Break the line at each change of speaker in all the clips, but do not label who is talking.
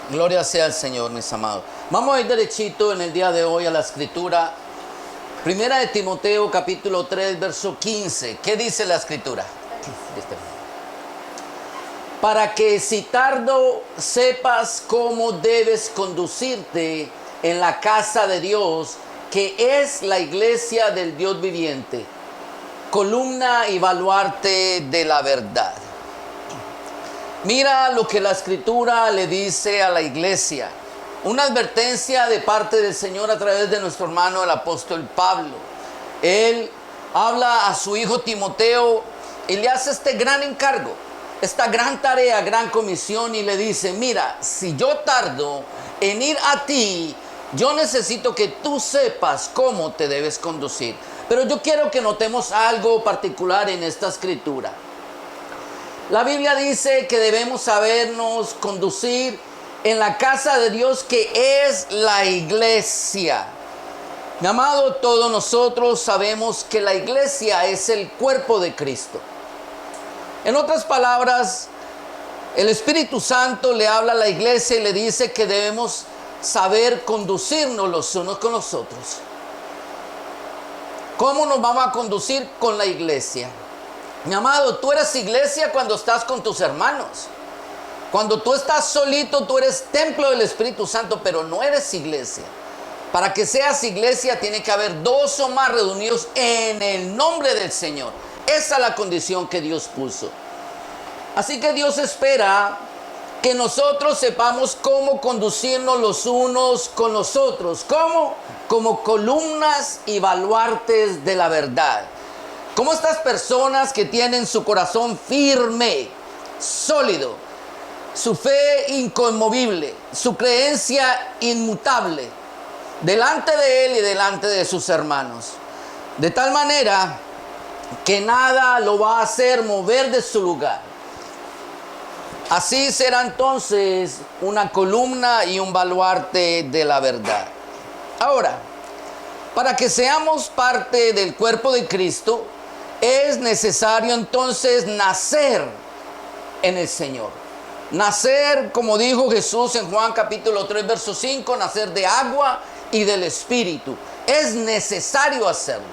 Gloria sea al Señor, mis amados. Vamos a ir derechito en el día de hoy a la escritura. Primera de Timoteo, capítulo 3, verso 15. ¿Qué dice la escritura? Para que si tardo sepas cómo debes conducirte en la casa de Dios, que es la iglesia del Dios viviente, columna y baluarte de la verdad. Mira lo que la escritura le dice a la iglesia. Una advertencia de parte del Señor a través de nuestro hermano el apóstol Pablo. Él habla a su hijo Timoteo y le hace este gran encargo, esta gran tarea, gran comisión, y le dice: mira, si yo tardo en ir a ti, yo necesito que tú sepas cómo te debes conducir. Pero yo quiero que notemos algo particular en esta escritura. La Biblia dice que debemos sabernos conducir en la casa de Dios, que es la iglesia. Mi amado, todos nosotros sabemos que la iglesia es el cuerpo de Cristo. En otras palabras, el Espíritu Santo le habla a la iglesia y le dice que debemos saber conducirnos los unos con los otros. ¿Cómo nos vamos a conducir con la iglesia? Mi amado, tú eres iglesia cuando estás con tus hermanos. Cuando tú estás solito, tú eres templo del Espíritu Santo, pero no eres iglesia. Para que seas iglesia, tiene que haber dos o más reunidos en el nombre del Señor. Esa es la condición que Dios puso. Así que Dios espera que nosotros sepamos cómo conducirnos los unos con los otros. ¿Cómo? Como columnas y baluartes de la verdad. Como estas personas que tienen su corazón firme, sólido, su fe inconmovible, su creencia inmutable, delante de Él y delante de sus hermanos. De tal manera que nada lo va a hacer mover de su lugar. Así será entonces una columna y un baluarte de la verdad. Ahora, para que seamos parte del cuerpo de Cristo, es necesario entonces nacer en el Señor. Nacer, como dijo Jesús en Juan capítulo 3, verso 5, nacer de agua y del Espíritu. Es necesario hacerlo.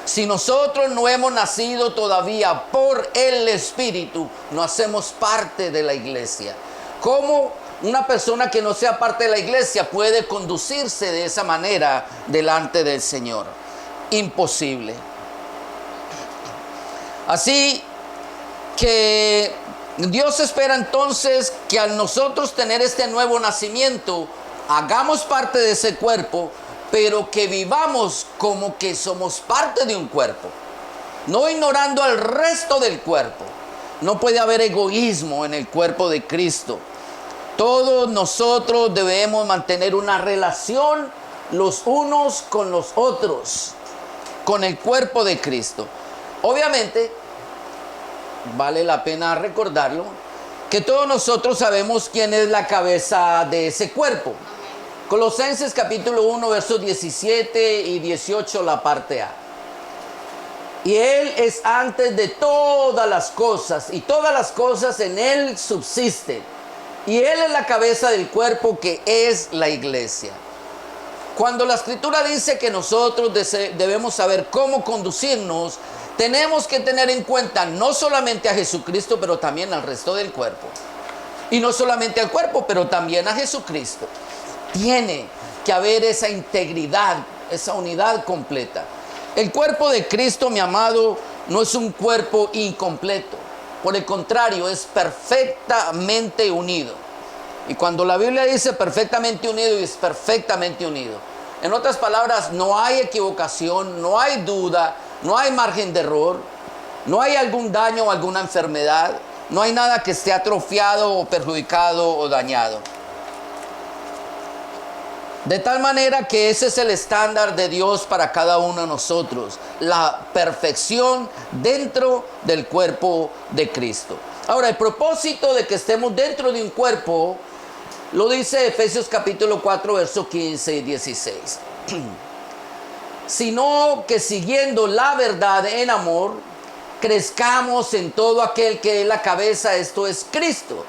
Si nosotros no hemos nacido todavía por el Espíritu, no hacemos parte de la iglesia. ¿Cómo una persona que no sea parte de la iglesia puede conducirse de esa manera delante del Señor? Imposible. Así que Dios espera entonces que al nosotros tener este nuevo nacimiento, hagamos parte de ese cuerpo, pero que vivamos como que somos parte de un cuerpo, no ignorando al resto del cuerpo. No puede haber egoísmo en el cuerpo de Cristo. Todos nosotros debemos mantener una relación los unos con los otros, con el cuerpo de Cristo. Obviamente, vale la pena recordarlo, que todos nosotros sabemos quién es la cabeza de ese cuerpo. Colosenses capítulo 1, versos 17 y 18, la parte A. Y Él es antes de todas las cosas, y todas las cosas en Él subsisten. Y Él es la cabeza del cuerpo, que es la iglesia. Cuando la Escritura dice que nosotros debemos saber cómo conducirnos, tenemos que tener en cuenta no solamente a Jesucristo, pero también al resto del cuerpo. Y no solamente al cuerpo, pero también a Jesucristo. Tiene que haber esa integridad, esa unidad completa. El cuerpo de Cristo, mi amado, no es un cuerpo incompleto. Por el contrario, es perfectamente unido. Y cuando la Biblia dice perfectamente unido, es perfectamente unido. En otras palabras, no hay equivocación, no hay duda, no hay margen de error, no hay algún daño o alguna enfermedad, no hay nada que esté atrofiado o perjudicado o dañado. De tal manera que ese es el estándar de Dios para cada uno de nosotros, la perfección dentro del cuerpo de Cristo. Ahora, el propósito de que estemos dentro de un cuerpo lo dice Efesios capítulo 4, versos 15 y 16. Sino que siguiendo la verdad en amor, crezcamos en todo aquel que es la cabeza, esto es Cristo.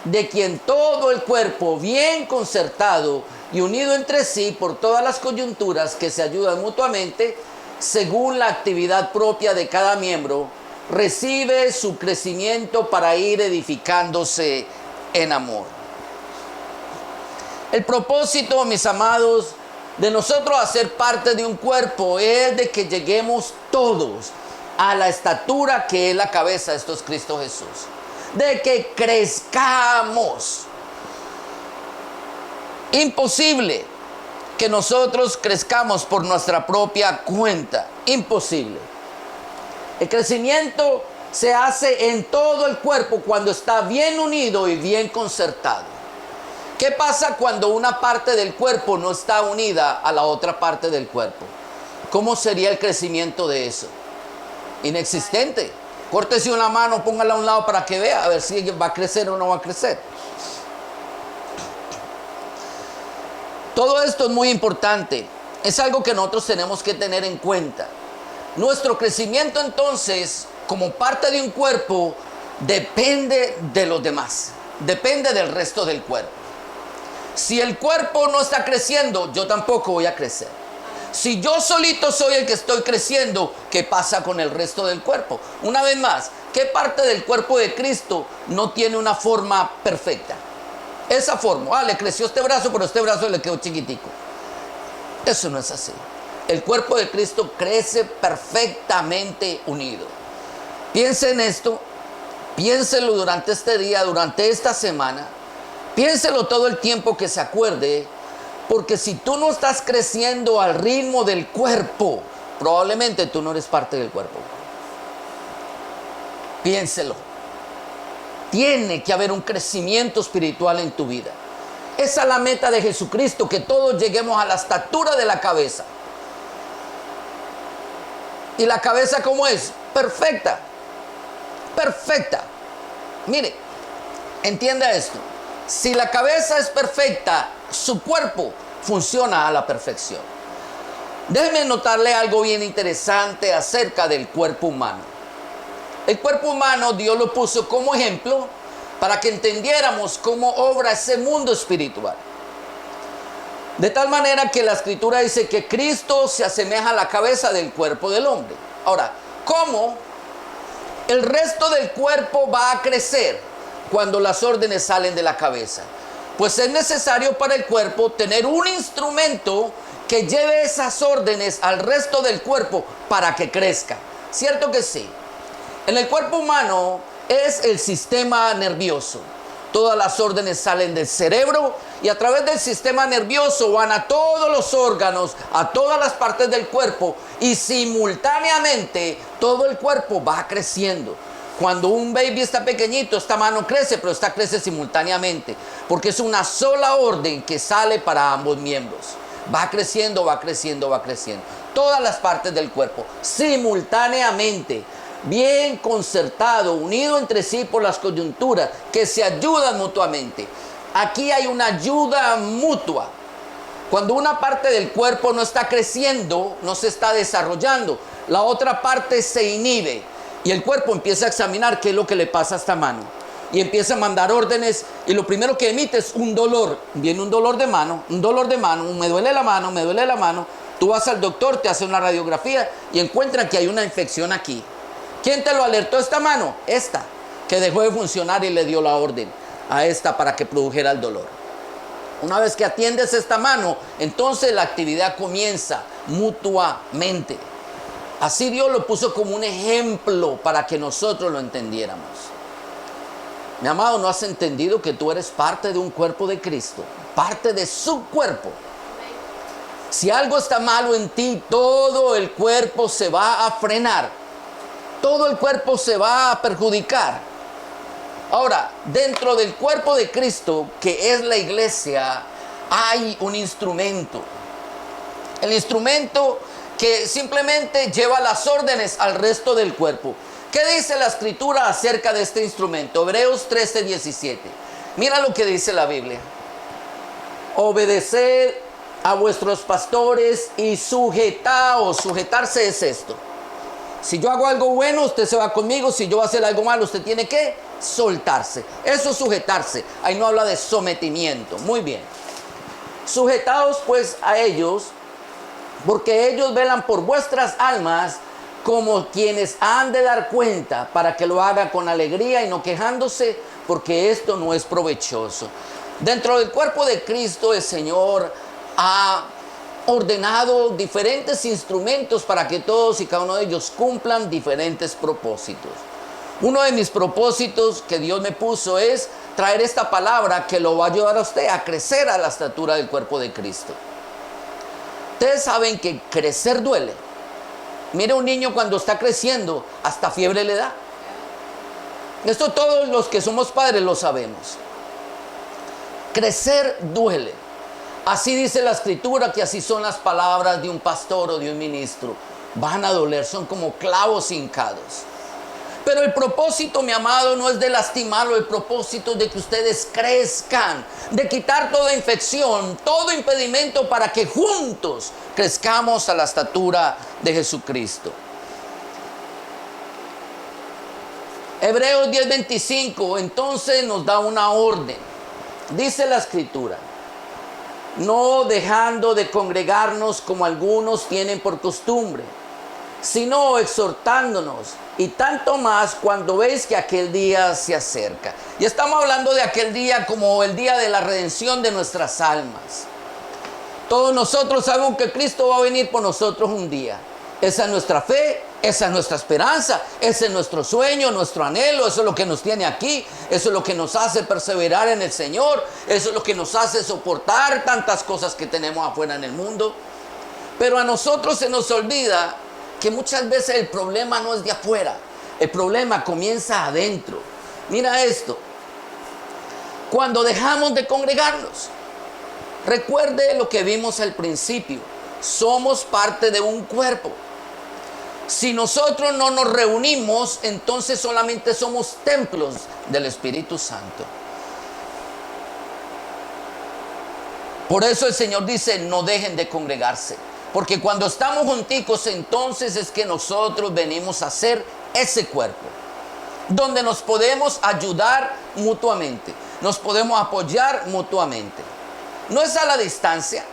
de quien todo el cuerpo, bien concertado y unido entre sí por todas las coyunturas que se ayudan mutuamente, según la actividad propia de cada miembro, recibe su crecimiento para ir edificándose en amor. El propósito, mis amados, de nosotros hacer parte de un cuerpo es de que lleguemos todos a la estatura que es la cabeza, esto es Cristo Jesús. De que crezcamos. Imposible que nosotros crezcamos por nuestra propia cuenta. Imposible. El crecimiento se hace en todo el cuerpo cuando está bien unido y bien concertado. ¿Qué pasa cuando una parte del cuerpo no está unida a la otra parte del cuerpo? ¿Cómo sería el crecimiento de eso? Inexistente. Córtese una mano, póngala a un lado para que vea, a ver si va a crecer o no va a crecer. Todo esto es muy importante. Es algo que nosotros tenemos que tener en cuenta. Nuestro crecimiento entonces, como parte de un cuerpo, depende de los demás. Depende del resto del cuerpo. Si el cuerpo no está creciendo, yo tampoco voy a crecer. Si yo solito soy el que estoy creciendo, ¿qué pasa con el resto del cuerpo? Una vez más, ¿qué parte del cuerpo de Cristo no tiene una forma perfecta? Esa forma, le creció este brazo, pero este brazo le quedó chiquitico. Eso no es así. El cuerpo de Cristo crece perfectamente unido. Piense en esto, piénselo durante este día, durante esta semana. Piénselo todo el tiempo que se acuerde, porque si tú no estás creciendo al ritmo del cuerpo, probablemente tú no eres parte del cuerpo. Piénselo. Tiene que haber un crecimiento espiritual en tu vida. Esa es la meta de Jesucristo, que todos lleguemos a la estatura de la cabeza. ¿Y la cabeza cómo es? Perfecta. Perfecta. Mire, entienda esto. Si la cabeza es perfecta, su cuerpo funciona a la perfección. Déjeme notarle algo bien interesante acerca del cuerpo humano. El cuerpo humano Dios lo puso como ejemplo para que entendiéramos cómo obra ese mundo espiritual. De tal manera que la Escritura dice que Cristo se asemeja a la cabeza del cuerpo del hombre. Ahora, ¿cómo el resto del cuerpo va a crecer cuando las órdenes salen de la cabeza? Pues es necesario para el cuerpo tener un instrumento que lleve esas órdenes al resto del cuerpo para que crezca. ¿Cierto que sí? En el cuerpo humano es el sistema nervioso. Todas las órdenes salen del cerebro y a través del sistema nervioso van a todos los órganos, a todas las partes del cuerpo, y simultáneamente todo el cuerpo va creciendo. Cuando un baby está pequeñito, esta mano crece, pero esta crece simultáneamente, porque es una sola orden que sale para ambos miembros. Va creciendo, va creciendo, va creciendo. Todas las partes del cuerpo, simultáneamente, bien concertado, unido entre sí por las coyunturas, que se ayudan mutuamente. Aquí hay una ayuda mutua. Cuando una parte del cuerpo no está creciendo, no se está desarrollando, la otra parte se inhibe. Y el cuerpo empieza a examinar qué es lo que le pasa a esta mano. Y empieza a mandar órdenes. Y lo primero que emite es un dolor. Viene un dolor de mano, me duele la mano, me duele la mano. Tú vas al doctor, te hace una radiografía y encuentran que hay una infección aquí. ¿Quién te lo alertó esta mano? Esta, que dejó de funcionar y le dio la orden a esta para que produjera el dolor. Una vez que atiendes esta mano, entonces la actividad comienza mutuamente. Así Dios lo puso como un ejemplo para que nosotros lo entendiéramos. Mi amado, ¿no has entendido que tú eres parte de un cuerpo de Cristo? Parte de su cuerpo. Si algo está malo en ti, todo el cuerpo se va a frenar. Todo el cuerpo se va a perjudicar. Ahora, dentro del cuerpo de Cristo, que es la iglesia, hay un instrumento. El instrumento que simplemente lleva las órdenes al resto del cuerpo. ¿Qué dice la Escritura acerca de este instrumento? Hebreos 13:17. Mira lo que dice la Biblia. Obedeced a vuestros pastores y sujetaos. Sujetarse es esto. Si yo hago algo bueno, usted se va conmigo. Si yo voy a hacer algo malo, usted tiene que soltarse. Eso es sujetarse. Ahí no habla de sometimiento. Muy bien. Sujetaos pues a ellos, porque ellos velan por vuestras almas como quienes han de dar cuenta, para que lo haga con alegría y no quejándose, porque esto no es provechoso. Dentro del cuerpo de Cristo, el Señor ha ordenado diferentes instrumentos para que todos y cada uno de ellos cumplan diferentes propósitos. Uno de mis propósitos que Dios me puso es traer esta palabra que lo va a ayudar a usted a crecer a la estatura del cuerpo de Cristo. Ustedes saben que crecer duele. Mire, un niño cuando está creciendo, hasta fiebre le da. Esto todos los que somos padres lo sabemos. Crecer duele. Así dice la Escritura, que así son las palabras de un pastor o de un ministro. Van a doler, son como clavos hincados. Pero el propósito, mi amado, no es de lastimarlo. El propósito es de que ustedes crezcan, de quitar toda infección, todo impedimento, para que juntos crezcamos a la estatura de Jesucristo. Hebreos 10:25 entonces nos da una orden. Dice la Escritura: no dejando de congregarnos como algunos tienen por costumbre, sino exhortándonos, y tanto más cuando veis que aquel día se acerca. Y estamos hablando de aquel día como el día de la redención de nuestras almas. Todos nosotros sabemos que Cristo va a venir por nosotros un día. Esa es nuestra fe, esa es nuestra esperanza, ese es nuestro sueño, nuestro anhelo. Eso es lo que nos tiene aquí, eso es lo que nos hace perseverar en el Señor, eso es lo que nos hace soportar tantas cosas que tenemos afuera en el mundo. Pero a nosotros se nos olvida que muchas veces el problema no es de afuera, el problema comienza adentro. Mira esto: cuando dejamos de congregarnos, recuerde lo que vimos al principio, somos parte de un cuerpo. Si nosotros no nos reunimos, entonces solamente somos templos del Espíritu Santo. Por eso el Señor dice: no dejen de congregarse. Porque cuando estamos junticos, entonces es que nosotros venimos a ser ese cuerpo, donde nos podemos ayudar mutuamente, nos podemos apoyar mutuamente. No es a la distancia.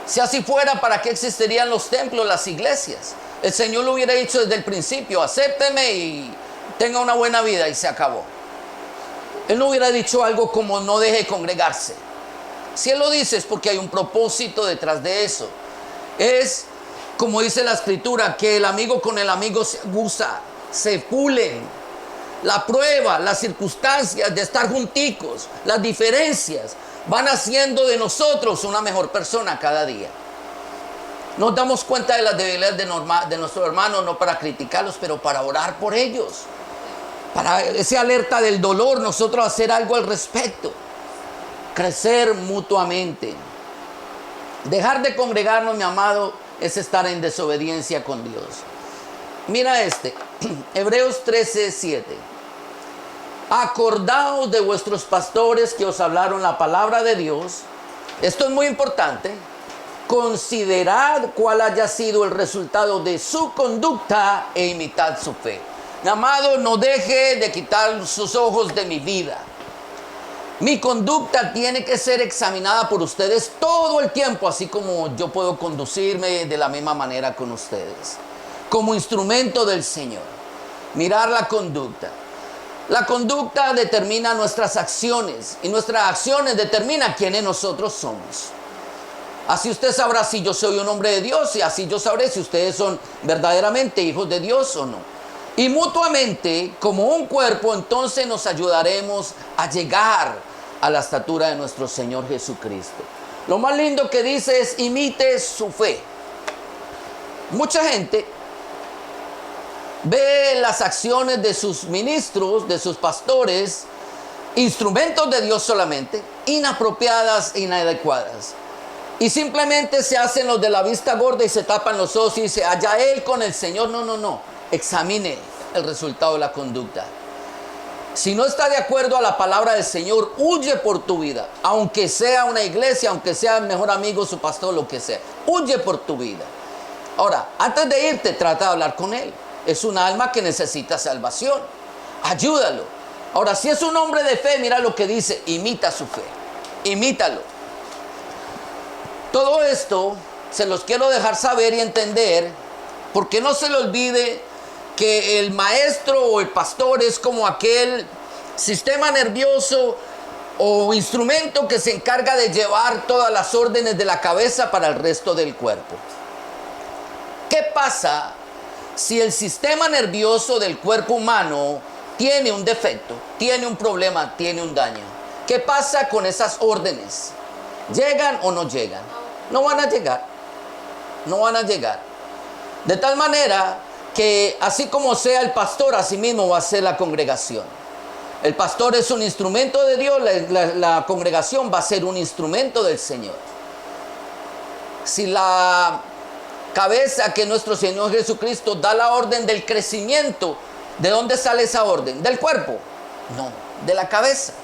Si así fuera, ¿para qué existirían los templos, las iglesias? El Señor lo hubiera dicho desde el principio: acépteme y tenga una buena vida, y se acabó. Él no hubiera dicho algo como no deje de congregarse. Si Él lo dice es porque hay un propósito detrás de eso. Es como dice la Escritura, que el amigo con el amigo se aguza, se pulen. La prueba, las circunstancias de estar junticos, las diferencias, van haciendo de nosotros una mejor persona cada día. Nos damos cuenta de las debilidades de nuestros hermanos, no para criticarlos, pero para orar por ellos. Para esa alerta del dolor, nosotros hacer algo al respecto. Crecer mutuamente. Dejar de congregarnos, mi amado, es estar en desobediencia con Dios. Mira Hebreos 13:7. Acordaos de vuestros pastores que os hablaron la palabra de Dios. Esto es muy importante. Considerad cuál haya sido el resultado de su conducta e imitad su fe. Mi amado, no deje de quitar sus ojos de mi vida. Mi conducta tiene que ser examinada por ustedes todo el tiempo, así como yo puedo conducirme de la misma manera con ustedes, como instrumento del Señor. Mirar la conducta. La conducta determina nuestras acciones, y nuestras acciones determinan quiénes nosotros somos. Así usted sabrá si yo soy un hombre de Dios, y así yo sabré si ustedes son verdaderamente hijos de Dios o no. Y mutuamente, como un cuerpo, entonces nos ayudaremos a llegar a la estatura de nuestro Señor Jesucristo. Lo más lindo que dice es: imite su fe. Mucha gente ve las acciones de sus ministros, de sus pastores, instrumentos de Dios solamente, inapropiadas e inadecuadas. Y simplemente se hacen los de la vista gorda y se tapan los ojos y dice: allá él con el Señor. No. Examine el resultado de la conducta. Si no está de acuerdo a la palabra del Señor, huye por tu vida. Aunque sea una iglesia, aunque sea el mejor amigo, su pastor, lo que sea. Huye por tu vida. Ahora, antes de irte, trata de hablar con él. Es un alma que necesita salvación. Ayúdalo. Ahora, si es un hombre de fe, mira lo que dice, imita su fe. Imítalo. Todo esto se los quiero dejar saber y entender, porque no se le olvide que el maestro o el pastor es como aquel sistema nervioso o instrumento que se encarga de llevar todas las órdenes de la cabeza para el resto del cuerpo. ¿Qué pasa si el sistema nervioso del cuerpo humano tiene un defecto, tiene un problema, tiene un daño? ¿Qué pasa con esas órdenes? ¿Llegan o no llegan? No van a llegar. No van a llegar. De tal manera que así como sea el pastor, así mismo va a ser la congregación. El pastor es un instrumento de Dios, la congregación va a ser un instrumento del Señor. Si la cabeza, que nuestro Señor Jesucristo, da la orden del crecimiento, ¿de dónde sale esa orden? ¿Del cuerpo? No, de la cabeza.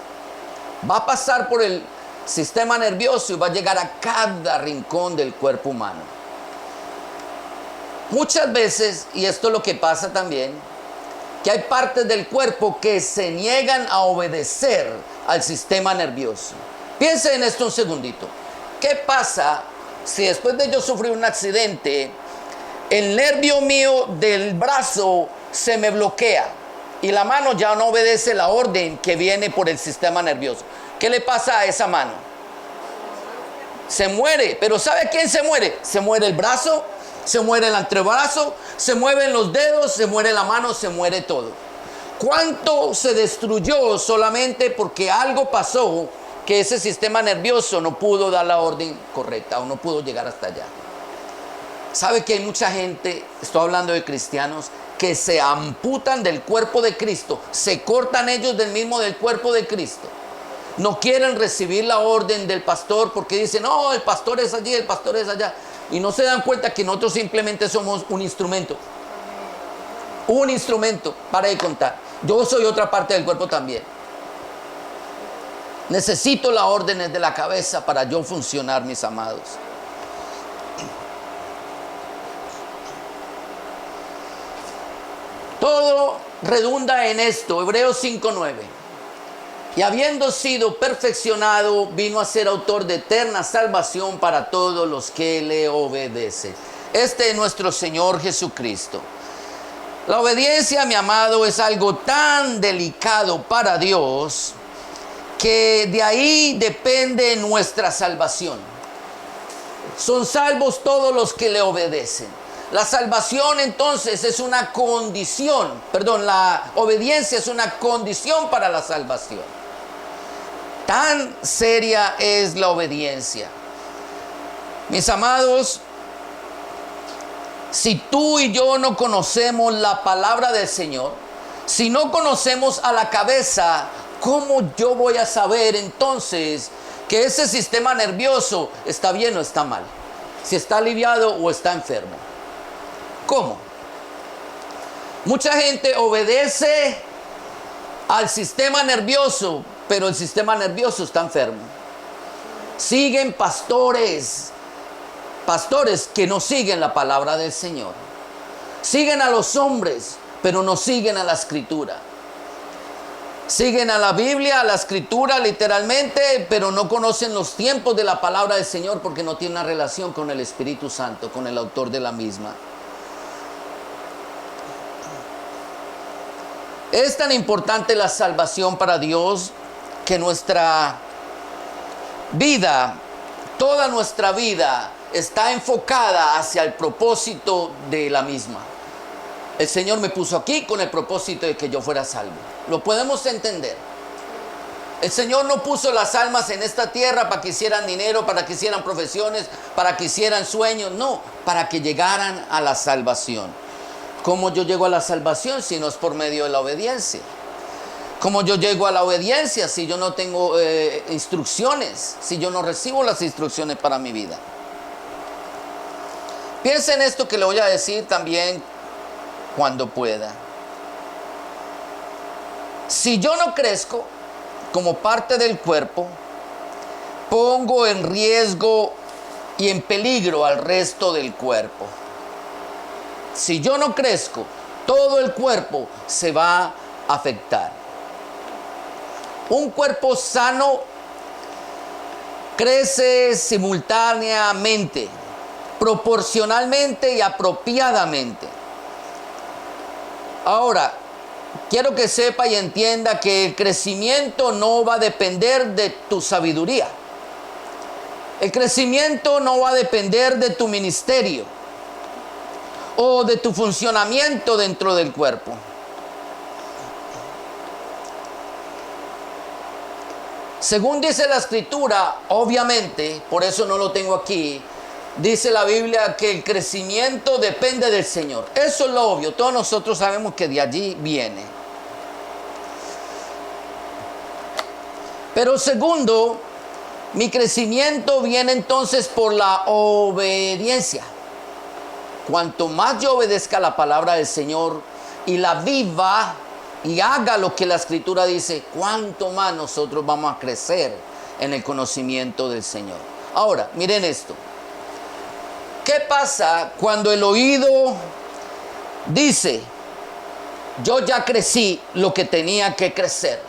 Va a pasar por el sistema nervioso y va a llegar a cada rincón del cuerpo humano. Muchas veces, y esto es lo que pasa también, que hay partes del cuerpo que se niegan a obedecer al sistema nervioso. Piense en esto un segundito. ¿Qué pasa si después de yo sufrir un accidente, el nervio mío del brazo se me bloquea y la mano ya no obedece la orden que viene por el sistema nervioso? ¿Qué le pasa a esa mano? Se muere. ¿Pero sabe quién se muere? Se muere el brazo, se muere el antebrazo, se mueven los dedos, se muere la mano, se muere todo. ¿Cuánto se destruyó solamente porque algo pasó, que ese sistema nervioso no pudo dar la orden correcta o no pudo llegar hasta allá? ¿Sabe que hay mucha gente, estoy hablando de cristianos, que se amputan del cuerpo de Cristo, se cortan ellos del cuerpo de Cristo? No quieren recibir la orden del pastor porque dicen, no, el pastor es allí, el pastor es allá. Y no se dan cuenta que nosotros simplemente somos un instrumento. Un instrumento, para de contar. Yo soy otra parte del cuerpo también. Necesito las órdenes de la cabeza para yo funcionar, mis amados. Todo redunda en esto, Hebreos 5:9. Y habiendo sido perfeccionado, vino a ser autor de eterna salvación para todos los que le obedecen. Este es nuestro Señor Jesucristo. La obediencia, mi amado, es algo tan delicado para Dios que de ahí depende nuestra salvación. Son salvos todos los que le obedecen. La salvación entonces es una condición, la obediencia es una condición para la salvación. Tan seria es la obediencia. Mis amados, si tú y yo no conocemos la palabra del Señor, si no conocemos a la cabeza, ¿cómo yo voy a saber entonces que ese sistema nervioso está bien o está mal? Si está aliviado o está enfermo. ¿Cómo? Mucha gente obedece al sistema nervioso, pero el sistema nervioso está enfermo. Siguen pastores que no siguen la palabra del Señor. Siguen a los hombres, pero no siguen a la Escritura. Siguen a la Biblia, a la Escritura literalmente, pero no conocen los tiempos de la palabra del Señor porque no tienen una relación con el Espíritu Santo, con el autor de la misma. Es tan importante la salvación para Dios que nuestra vida, toda nuestra vida está enfocada hacia el propósito de la misma. El Señor me puso aquí con el propósito de que yo fuera salvo. Lo podemos entender. El Señor no puso las almas en esta tierra para que hicieran dinero, para que hicieran profesiones, para que hicieran sueños. No, para que llegaran a la salvación. ¿Cómo yo llego a la salvación si no es por medio de la obediencia? ¿Cómo yo llego a la obediencia si yo no tengo instrucciones? Si yo no recibo las instrucciones para mi vida. Piensa en esto que le voy a decir también cuando pueda. Si yo no crezco como parte del cuerpo, pongo en riesgo y en peligro al resto del cuerpo. Si yo no crezco, todo el cuerpo se va afectar. Un cuerpo sano crece simultáneamente, proporcionalmente y apropiadamente. Ahora, quiero que sepa y entienda que el crecimiento no va a depender de tu sabiduría. El crecimiento no va a depender de tu ministerio o de tu funcionamiento dentro del cuerpo. Según dice la Escritura, obviamente, por eso no lo tengo aquí, dice la Biblia que el crecimiento depende del Señor. Eso es lo obvio, todos nosotros sabemos que de allí viene. Pero segundo, mi crecimiento viene entonces por la obediencia. Cuanto más yo obedezca la palabra del Señor y la viva y haga lo que la Escritura dice, cuanto más nosotros vamos a crecer en el conocimiento del Señor. Ahora, miren esto. ¿Qué pasa cuando el oído dice, yo ya crecí lo que tenía que crecer?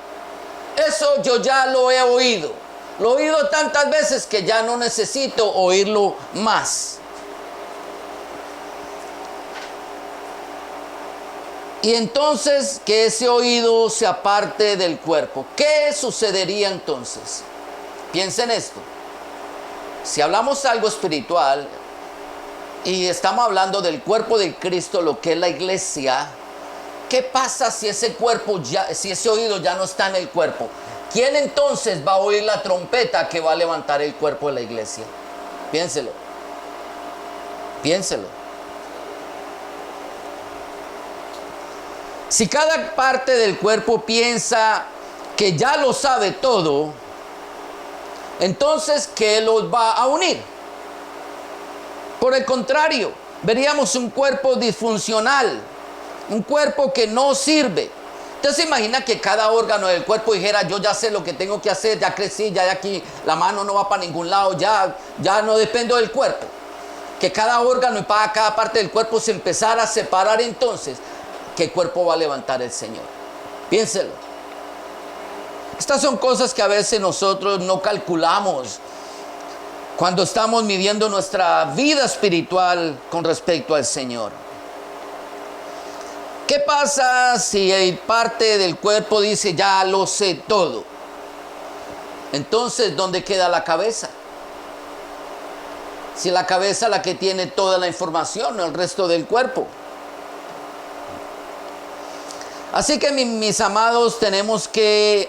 Eso yo ya lo he oído. Lo he oído tantas veces que ya no necesito oírlo más. Y entonces que ese oído se aparte del cuerpo. ¿Qué sucedería entonces? Piensen esto. Si hablamos algo espiritual y estamos hablando del cuerpo de Cristo, lo que es la iglesia, ¿qué pasa si ese cuerpo si ese oído ya no está en el cuerpo? ¿Quién entonces va a oír la trompeta que va a levantar el cuerpo de la iglesia? Piénselo. Piénselo. Si cada parte del cuerpo piensa que ya lo sabe todo, entonces, ¿qué los va a unir? Por el contrario, veríamos un cuerpo disfuncional, un cuerpo que no sirve. ¿Usted se imagina que cada órgano del cuerpo dijera, yo ya sé lo que tengo que hacer, ya crecí, ya de aquí, la mano no va para ningún lado, ya no dependo del cuerpo? Que cada órgano y para cada parte del cuerpo se empezara a separar entonces. ¿Qué cuerpo va a levantar el Señor? Piénselo. Estas son cosas que a veces nosotros no calculamos cuando estamos midiendo nuestra vida espiritual con respecto al Señor. ¿Qué pasa si parte del cuerpo dice, ya lo sé todo? Entonces, ¿dónde queda la cabeza? Si la cabeza es la que tiene toda la información, no el resto del cuerpo. Así que mis amados, tenemos que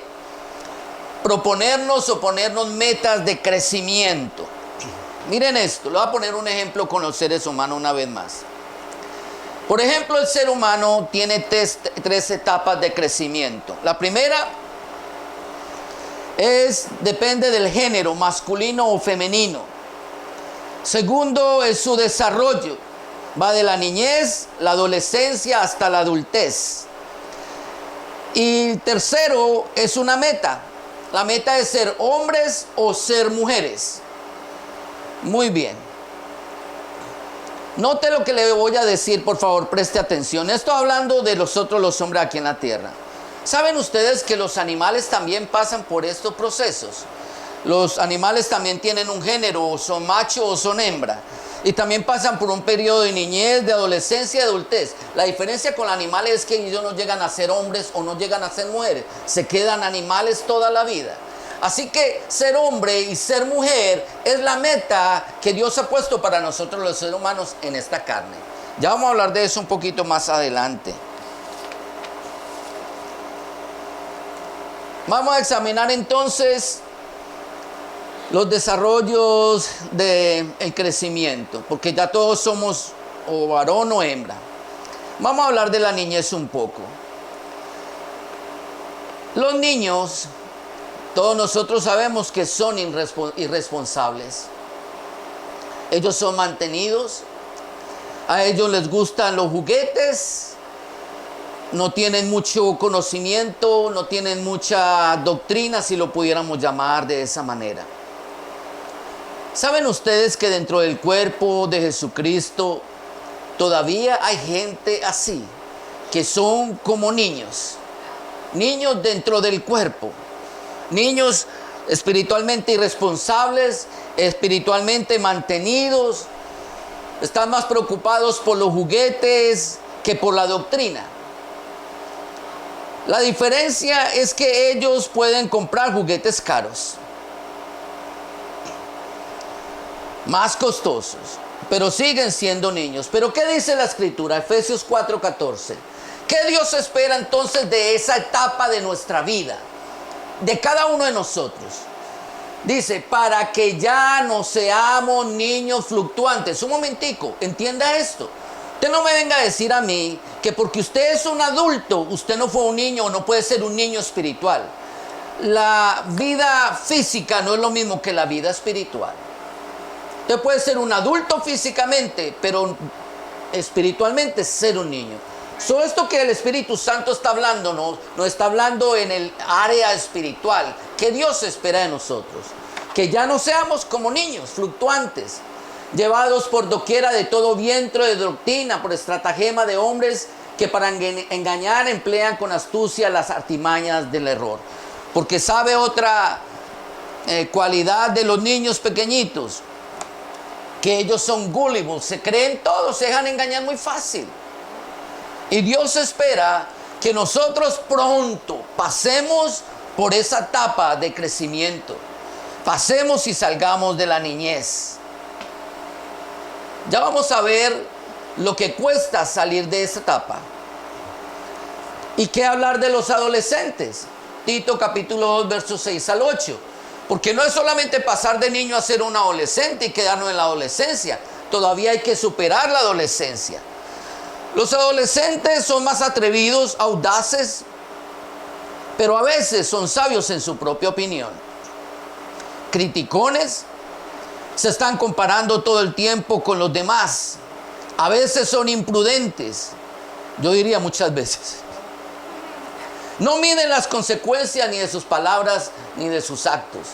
proponernos o ponernos metas de crecimiento. Miren esto, le voy a poner un ejemplo con los seres humanos una vez más. Por ejemplo, el ser humano tiene tres etapas de crecimiento. La primera depende del género, masculino o femenino. Segundo es su desarrollo. Va de la niñez, la adolescencia hasta la adultez. Y tercero es una meta. La meta es ser hombres o ser mujeres. Muy bien. Note lo que le voy a decir, por favor, preste atención. Estoy hablando de nosotros los hombres aquí en la tierra. ¿Saben ustedes que los animales también pasan por estos procesos? Los animales también tienen un género, o son macho o son hembra. Y también pasan por un periodo de niñez, de adolescencia y de adultez. La diferencia con los animales es que ellos no llegan a ser hombres o no llegan a ser mujeres. Se quedan animales toda la vida. Así que ser hombre y ser mujer es la meta que Dios ha puesto para nosotros los seres humanos en esta carne. Ya vamos a hablar de eso un poquito más adelante. Vamos a examinar entonces los desarrollos del crecimiento, porque ya todos somos o varón o hembra. Vamos a hablar de la niñez un poco. Los niños, todos nosotros sabemos que son irresponsables. Ellos son mantenidos, a ellos les gustan los juguetes, no tienen mucho conocimiento, no tienen mucha doctrina, si lo pudiéramos llamar de esa manera. ¿Saben ustedes que dentro del cuerpo de Jesucristo todavía hay gente así, que son como niños? niños dentro del cuerpo, niños espiritualmente irresponsables, espiritualmente mantenidos, están más preocupados por los juguetes que por la doctrina. La diferencia es que ellos pueden comprar juguetes caros, más costosos, pero siguen siendo niños. Pero ¿qué dice la Escritura? Efesios 4:14. ¿Qué Dios espera entonces de esa etapa de nuestra vida, de cada uno de nosotros? Dice, para que ya no seamos niños fluctuantes. Un momentico, entienda esto. Usted no me venga a decir a mí que porque usted es un adulto, usted no fue un niño o no puede ser un niño espiritual. La vida física no es lo mismo que la vida espiritual. Usted puede ser un adulto físicamente, pero espiritualmente ser un niño. Esto que el Espíritu Santo está hablando, no está hablando en el área espiritual, que Dios espera de nosotros. Que ya no seamos como niños fluctuantes, llevados por doquiera de todo viento de doctrina, por estratagema de hombres que para engañar emplean con astucia las artimañas del error. Porque sabe otra cualidad de los niños pequeñitos, que ellos son gullibles, se creen todo, se dejan engañar muy fácil. Y Dios espera que nosotros pronto pasemos por esa etapa de crecimiento, pasemos y salgamos de la niñez. Ya vamos a ver lo que cuesta salir de esa etapa. ¿Y qué hablar de los adolescentes? Tito capítulo 2, versos 6 al 8. Porque no es solamente pasar de niño a ser un adolescente y quedarnos en la adolescencia. Todavía hay que superar la adolescencia. Los adolescentes son más atrevidos, audaces, pero a veces son sabios en su propia opinión. Criticones, se están comparando todo el tiempo con los demás. A veces son imprudentes, yo diría muchas veces. No miden las consecuencias ni de sus palabras ni de sus actos.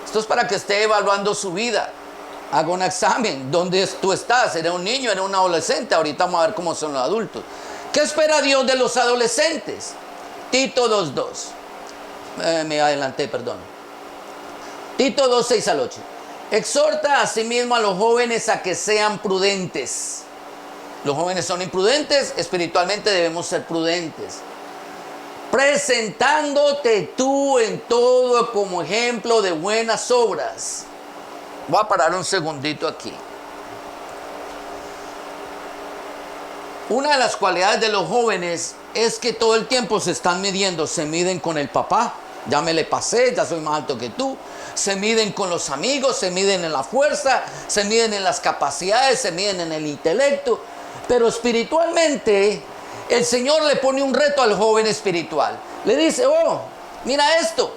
Esto es para que esté evaluando su vida. Haga un examen. ¿Dónde tú estás? ¿Eres un niño? ¿Eres un adolescente? Ahorita vamos a ver cómo son los adultos. ¿Qué espera Dios de los adolescentes? Tito 2:2. Me adelanté, perdón. Tito 2, 6 al 8. Exhorta asimismo a los jóvenes a que sean prudentes. Los jóvenes son imprudentes, espiritualmente debemos ser prudentes. Presentándote tú en todo como ejemplo de buenas obras. Voy a parar un segundito aquí. Una de las cualidades de los jóvenes es que todo el tiempo se están midiendo. Se miden con el papá. Ya me le pasé, ya soy más alto que tú. Se miden con los amigos, se miden en la fuerza, se miden en las capacidades, se miden en el intelecto. Pero espiritualmente, el Señor le pone un reto al joven espiritual. Le dice, oh, mira esto.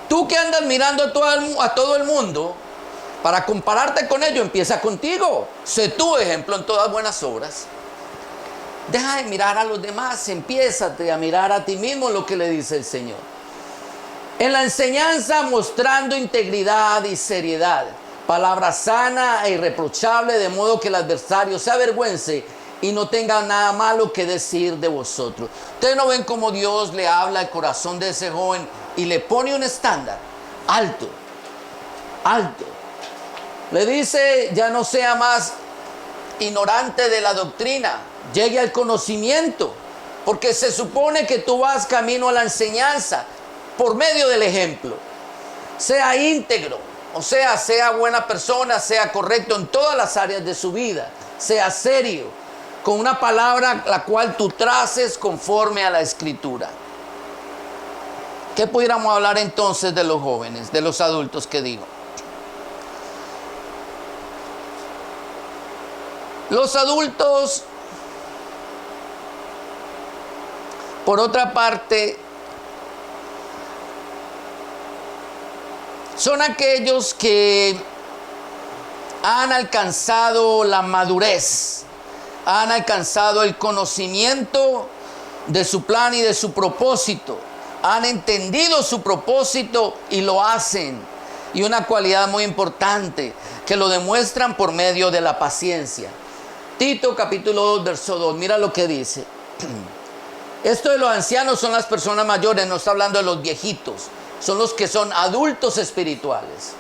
Tú que andas mirando a todo el mundo, para compararte con ellos, empieza contigo. Sé tú ejemplo en todas buenas obras. Deja de mirar a los demás, empiézate a mirar a ti mismo, lo que le dice el Señor. En la enseñanza mostrando integridad y seriedad, palabra sana e irreprochable, de modo que el adversario se avergüence y no tenga nada malo que decir de vosotros. Ustedes no ven cómo Dios le habla al corazón de ese joven y le pone un estándar alto, alto. Le dice, ya no sea más ignorante de la doctrina, llegue al conocimiento, porque se supone que tú vas camino a la enseñanza por medio del ejemplo. Sea íntegro, o sea buena persona, sea correcto en todas las áreas de su vida, sea serio, con una palabra la cual tú traces conforme a la Escritura. ¿Qué pudiéramos hablar entonces de los jóvenes, de los adultos que digo? Los adultos, por otra parte, son aquellos que han alcanzado la madurez, han alcanzado el conocimiento de su plan y de su propósito, han entendido su propósito y lo hacen. Y una cualidad muy importante, que lo demuestran por medio de la paciencia. Tito capítulo 2, verso 2, mira lo que dice. Esto de los ancianos son las personas mayores, no está hablando de los viejitos, son los que son adultos espirituales.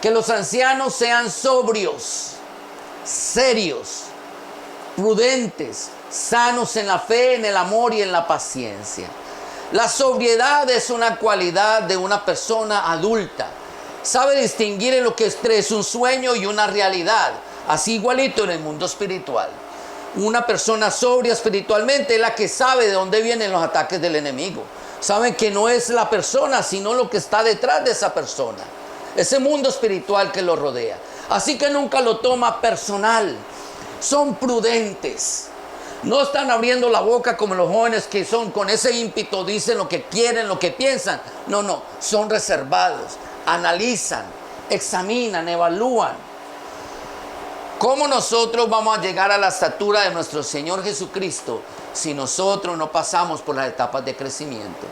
Que los ancianos sean sobrios, serios, prudentes, sanos en la fe, en el amor y en la paciencia. La sobriedad es una cualidad de una persona adulta. Sabe distinguir en lo que es un sueño y una realidad. Así igualito en el mundo espiritual. Una persona sobria espiritualmente es la que sabe de dónde vienen los ataques del enemigo. Saben que no es la persona, sino lo que está detrás de esa persona. Ese mundo espiritual que lo rodea. Así que nunca lo toma personal. Son prudentes. No están abriendo la boca como los jóvenes que son con ese ímpetu, dicen lo que quieren, lo que piensan. No, son reservados. Analizan, examinan, evalúan. ¿Cómo nosotros vamos a llegar a la estatura de nuestro Señor Jesucristo si nosotros no pasamos por las etapas de crecimiento?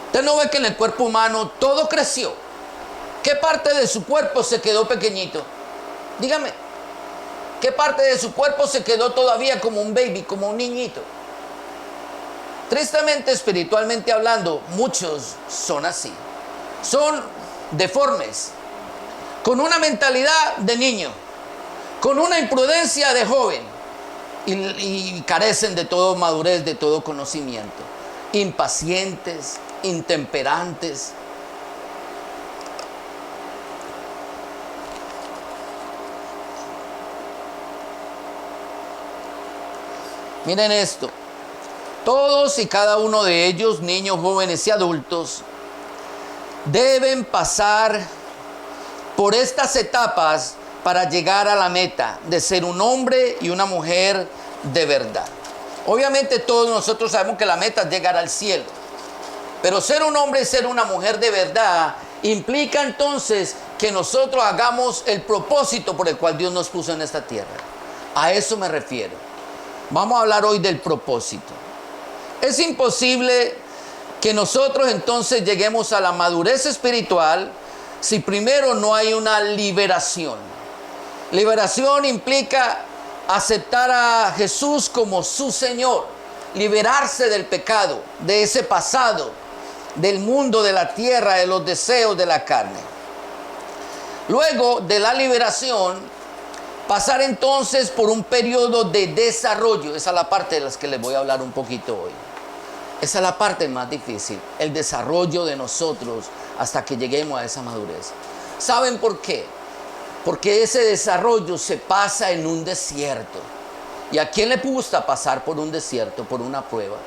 Usted no ve que en el cuerpo humano todo creció. ¿Qué parte de su cuerpo se quedó pequeñito? Dígame, ¿qué parte de su cuerpo se quedó todavía como un baby, como un niñito? Tristemente, espiritualmente hablando, muchos son así. Son deformes, con una mentalidad de niño, con una imprudencia de joven y carecen de toda madurez, de todo conocimiento. Impacientes, intemperantes. Miren esto, todos y cada uno de ellos, niños, jóvenes y adultos, deben pasar por estas etapas para llegar a la meta de ser un hombre y una mujer de verdad. Obviamente todos nosotros sabemos que la meta es llegar al cielo, pero ser un hombre y ser una mujer de verdad implica entonces que nosotros hagamos el propósito por el cual Dios nos puso en esta tierra. A eso me refiero. Vamos a hablar hoy del propósito. Es imposible que nosotros entonces lleguemos a la madurez espiritual si primero no hay una liberación. Liberación implica aceptar a Jesús como su Señor, liberarse del pecado, de ese pasado, del mundo, de la tierra, de los deseos de la carne. Luego de la liberación, pasar entonces por un periodo de desarrollo. Esa es la parte de las que les voy a hablar un poquito hoy. Esa es la parte más difícil, el desarrollo de nosotros hasta que lleguemos a esa madurez. ¿Saben por qué? Porque ese desarrollo se pasa en un desierto. ¿Y a quién le gusta pasar por un desierto, por una prueba?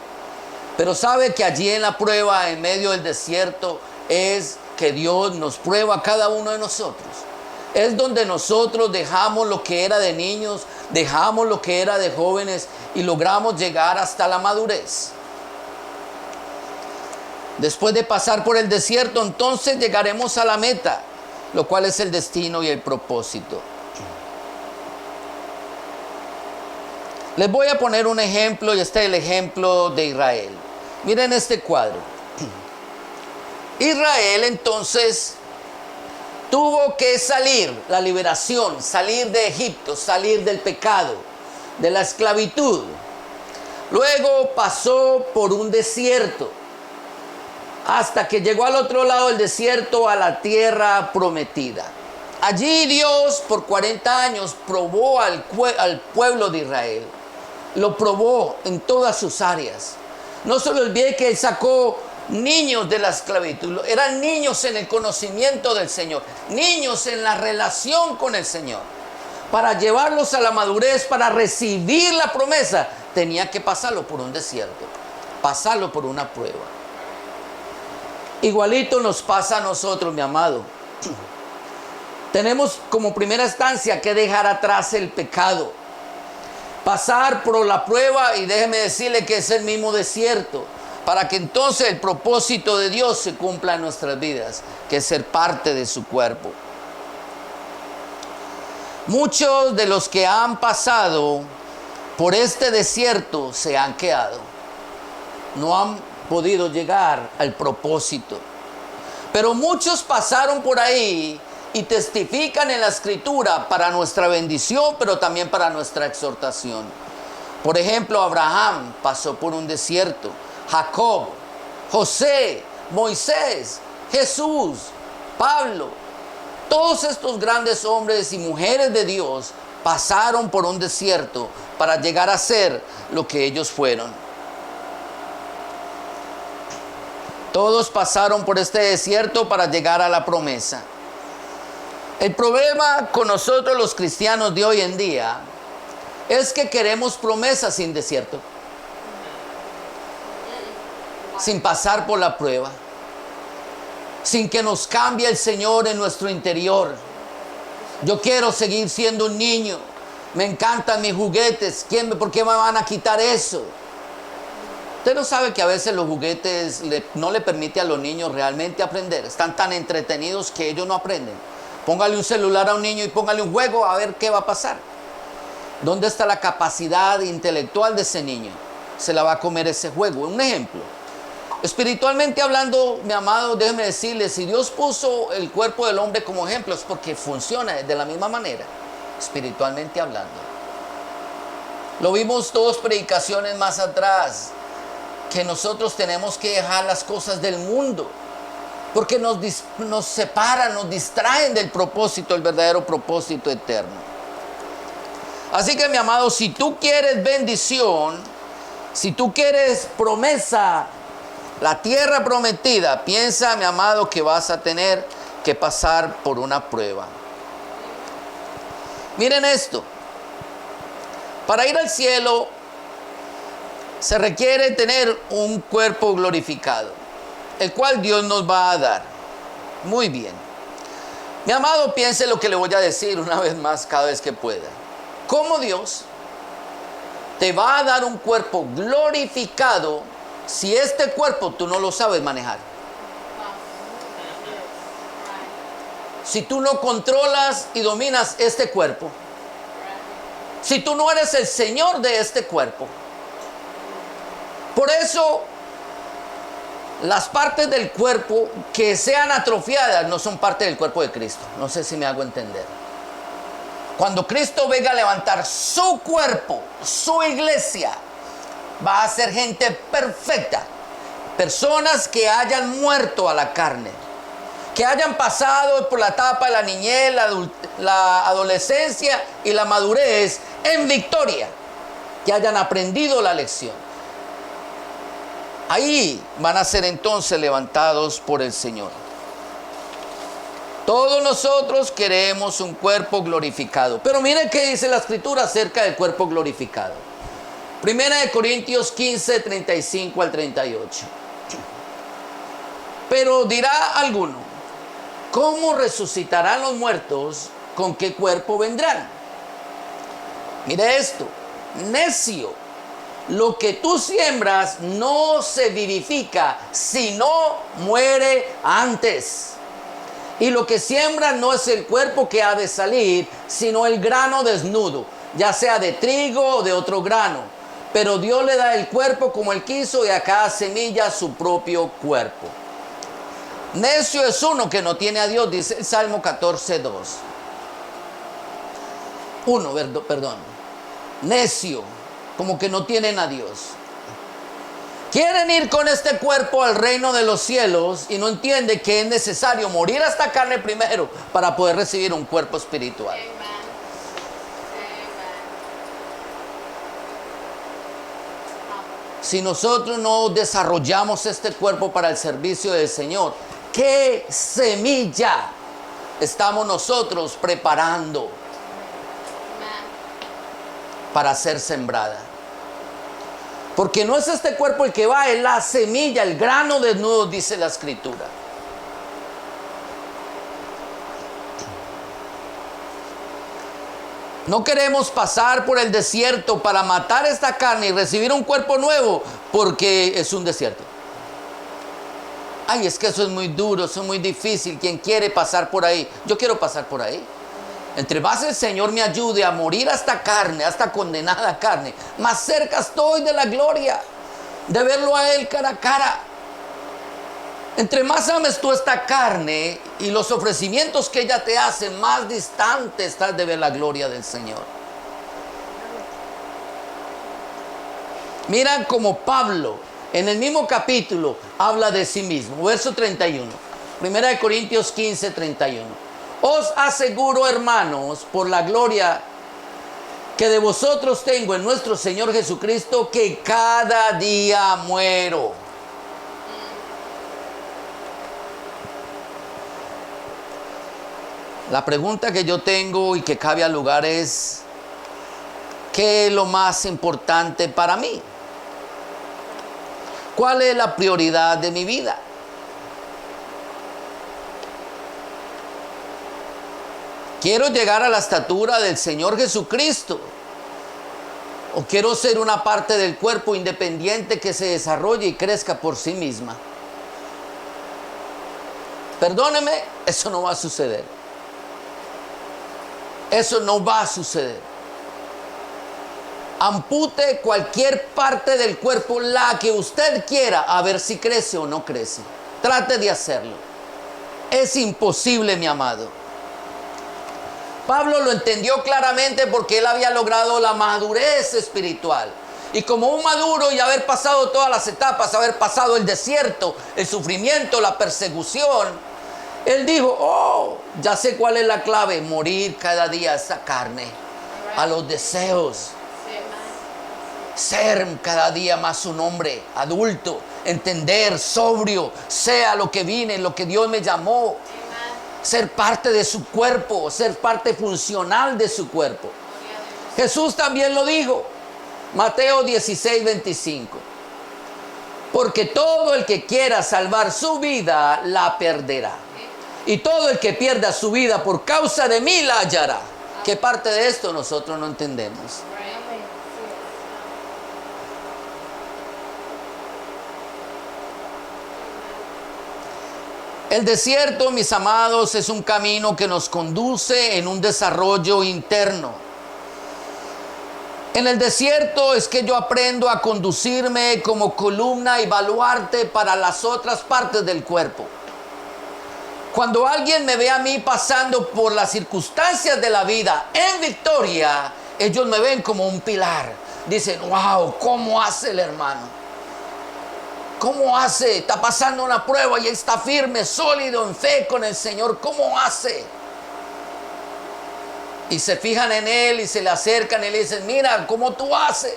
Pero sabe que allí en la prueba, en medio del desierto, es que Dios nos prueba a cada uno de nosotros. Es donde nosotros dejamos lo que era de niños, dejamos lo que era de jóvenes y logramos llegar hasta la madurez. Después de pasar por el desierto, entonces llegaremos a la meta, lo cual es el destino y el propósito. Les voy a poner un ejemplo y este es el ejemplo de Israel. Miren este cuadro. Israel entonces tuvo que salir, la liberación, salir de Egipto, salir del pecado, de la esclavitud. Luego pasó por un desierto, hasta que llegó al otro lado del desierto, a la tierra prometida. Allí Dios por 40 años probó al pueblo de Israel. Lo probó en todas sus áreas. No se le olvide que Él sacó niños de la esclavitud. Eran niños en el conocimiento del Señor, niños en la relación con el Señor. Para llevarlos a la madurez, para recibir la promesa, tenía que pasarlo por un desierto, pasarlo por una prueba. Igualito nos pasa a nosotros, mi amado. Tenemos como primera instancia que dejar atrás el pecado, pasar por la prueba, y déjeme decirle que es el mismo desierto, para que entonces el propósito de Dios se cumpla en nuestras vidas, que es ser parte de su cuerpo. Muchos de los que han pasado por este desierto se han quedado. No han podido llegar al propósito. Pero muchos pasaron por ahí y testifican en la Escritura para nuestra bendición, pero también para nuestra exhortación. Por ejemplo, Abraham pasó por un desierto, Jacob, José, Moisés, Jesús, Pablo. Todos estos grandes hombres y mujeres de Dios pasaron por un desierto para llegar a ser lo que ellos fueron. Todos pasaron por este desierto para llegar a la promesa. El problema con nosotros los cristianos de hoy en día es que queremos promesas sin desierto, sin pasar por la prueba, sin que nos cambie el Señor en nuestro interior. Yo quiero seguir siendo un niño, me encantan mis juguetes, ¿por qué me van a quitar eso? Usted no sabe que a veces los juguetes no le permiten a los niños realmente aprender. Están tan entretenidos que ellos no aprenden. Póngale un celular a un niño y póngale un juego a ver qué va a pasar. ¿Dónde está la capacidad intelectual de ese niño? Se la va a comer ese juego. Un ejemplo. Espiritualmente hablando, mi amado, déjeme decirle, si Dios puso el cuerpo del hombre como ejemplo, es porque funciona de la misma manera, espiritualmente hablando. Lo vimos 2 predicaciones más atrás, que nosotros tenemos que dejar las cosas del mundo, porque nos separan, nos distraen del propósito, el verdadero propósito eterno. Así que, mi amado, si tú quieres bendición, si tú quieres promesa, la tierra prometida, piensa, mi amado, que vas a tener que pasar por una prueba. Miren esto. Para ir al cielo se requiere tener un cuerpo glorificado, el cual Dios nos va a dar. Muy bien. Mi amado, piense lo que le voy a decir una vez más cada vez que pueda. ¿Cómo Dios te va a dar un cuerpo glorificado si este cuerpo tú no lo sabes manejar? Si tú no controlas y dominas este cuerpo, si tú no eres el Señor de este cuerpo. Por eso, las partes del cuerpo que sean atrofiadas no son parte del cuerpo de Cristo. No sé si me hago entender. Cuando Cristo venga a levantar su cuerpo, su iglesia, va a ser gente perfecta. Personas que hayan muerto a la carne, que hayan pasado por la etapa de la niñez, la adolescencia y la madurez en victoria, que hayan aprendido la lección. Ahí van a ser entonces levantados por el Señor. Todos nosotros queremos un cuerpo glorificado. Pero miren qué dice la Escritura acerca del cuerpo glorificado. 1 Corintios 15, 35 al 38. Pero dirá alguno, ¿cómo resucitarán los muertos? ¿Con qué cuerpo vendrán? Mire esto, necio. Lo que tú siembras no se vivifica, sino muere antes. Y lo que siembras no es el cuerpo que ha de salir, sino el grano desnudo, ya sea de trigo o de otro grano. Pero Dios le da el cuerpo como Él quiso y a cada semilla su propio cuerpo. Necio es uno que no tiene a Dios, dice el Salmo 14:2. Perdón. Necio, como que no tienen a Dios. Quieren ir con este cuerpo al reino de los cielos y no entienden que es necesario morir a esta carne primero para poder recibir un cuerpo espiritual.
Amen.
Si nosotros no desarrollamos este cuerpo para el servicio del Señor, ¿qué semilla estamos nosotros preparando para ser sembrada? Porque no es este cuerpo el que va, es la semilla, el grano desnudo, dice la Escritura. No queremos pasar por el desierto para matar esta carne y recibir un cuerpo nuevo, porque es un desierto. Ay, es que eso es muy duro, eso es muy difícil. ¿Quién quiere pasar por ahí? Yo quiero pasar por ahí. Entre más el Señor me ayude a morir a esta carne, a esta condenada carne, más cerca estoy de la gloria, de verlo a Él cara a cara. Entre más ames tú esta carne y los ofrecimientos que ella te hace, más distante estás de ver la gloria del Señor. Miran como Pablo en el mismo capítulo habla de sí mismo. Verso 31. Primera de Corintios 15, 31. Os aseguro, hermanos, por la gloria que de vosotros tengo en nuestro Señor Jesucristo, que cada día muero. La pregunta que yo tengo y que cabe al lugar es, ¿qué es lo más importante para mí? ¿Cuál es la prioridad de mi vida? ¿Quiero llegar a la estatura del Señor Jesucristo? ¿O quiero ser una parte del cuerpo independiente que se desarrolle y crezca por sí misma? Perdóneme, eso no va a suceder. Eso no va a suceder. Ampute cualquier parte del cuerpo, la que usted quiera, a ver si crece o no crece. Trate de hacerlo. Es imposible, mi amado. Pablo lo entendió claramente porque él había logrado la madurez espiritual. Y como un maduro y haber pasado todas las etapas, haber pasado el desierto, el sufrimiento, la persecución, él dijo, oh, ya sé cuál es la clave, morir cada día a esa carne, a los deseos. Ser cada día más un hombre adulto, entender, sobrio, sea lo que vine, lo que Dios me llamó. Ser parte de su cuerpo, ser parte funcional de su cuerpo. Jesús también lo dijo, Mateo 16, 25. Porque todo el que quiera salvar su vida, la perderá. Y todo el que pierda su vida por causa de mí, la hallará. ¿Qué parte de esto nosotros no entendemos? El desierto, mis amados, es un camino que nos conduce en un desarrollo interno. En el desierto es que yo aprendo a conducirme como columna y baluarte para las otras partes del cuerpo. Cuando alguien me ve a mí pasando por las circunstancias de la vida en victoria, ellos me ven como un pilar. Dicen, wow, ¿cómo hace el hermano? ¿Cómo hace? Está pasando una prueba y está firme, sólido en fe con el Señor. ¿Cómo hace? Y se fijan en él y se le acercan y le dicen, mira, ¿cómo tú haces?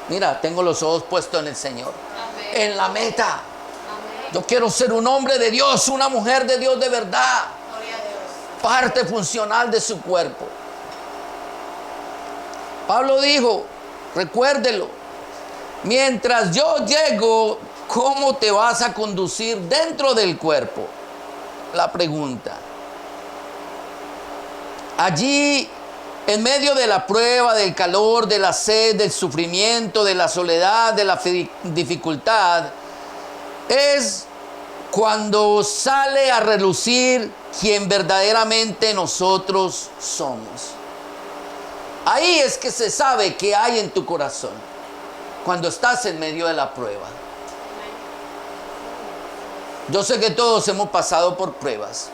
Mira, tengo los ojos puestos en el Señor. Amén. En la meta. Amén. Yo quiero ser un hombre de Dios, una mujer de Dios de verdad. Gloria a Dios. Parte funcional de su cuerpo. Pablo dijo, recuérdelo, mientras yo llego, ¿cómo te vas a conducir dentro del cuerpo? La pregunta. Allí, en medio de la prueba, del calor, de la sed, del sufrimiento, de la soledad, de la dificultad, es cuando sale a relucir quien verdaderamente nosotros somos. Ahí es que se sabe qué hay en tu corazón, cuando estás en medio de la prueba. Yo sé que todos hemos pasado por pruebas.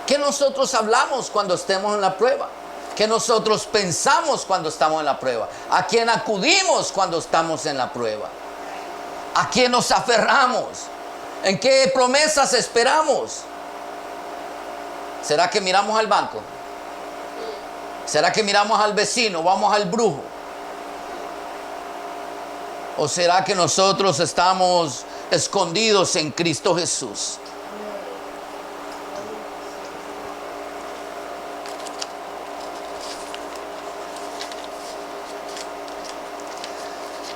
¿Qué nosotros hablamos cuando estemos en la prueba? ¿Qué nosotros pensamos cuando estamos en la prueba? ¿A quién acudimos cuando estamos en la prueba? ¿A quién nos aferramos? ¿En qué promesas esperamos? ¿Será que miramos al banco? ¿Será que miramos al vecino? ¿Vamos al brujo? ¿O será que nosotros estamos escondidos en Cristo Jesús?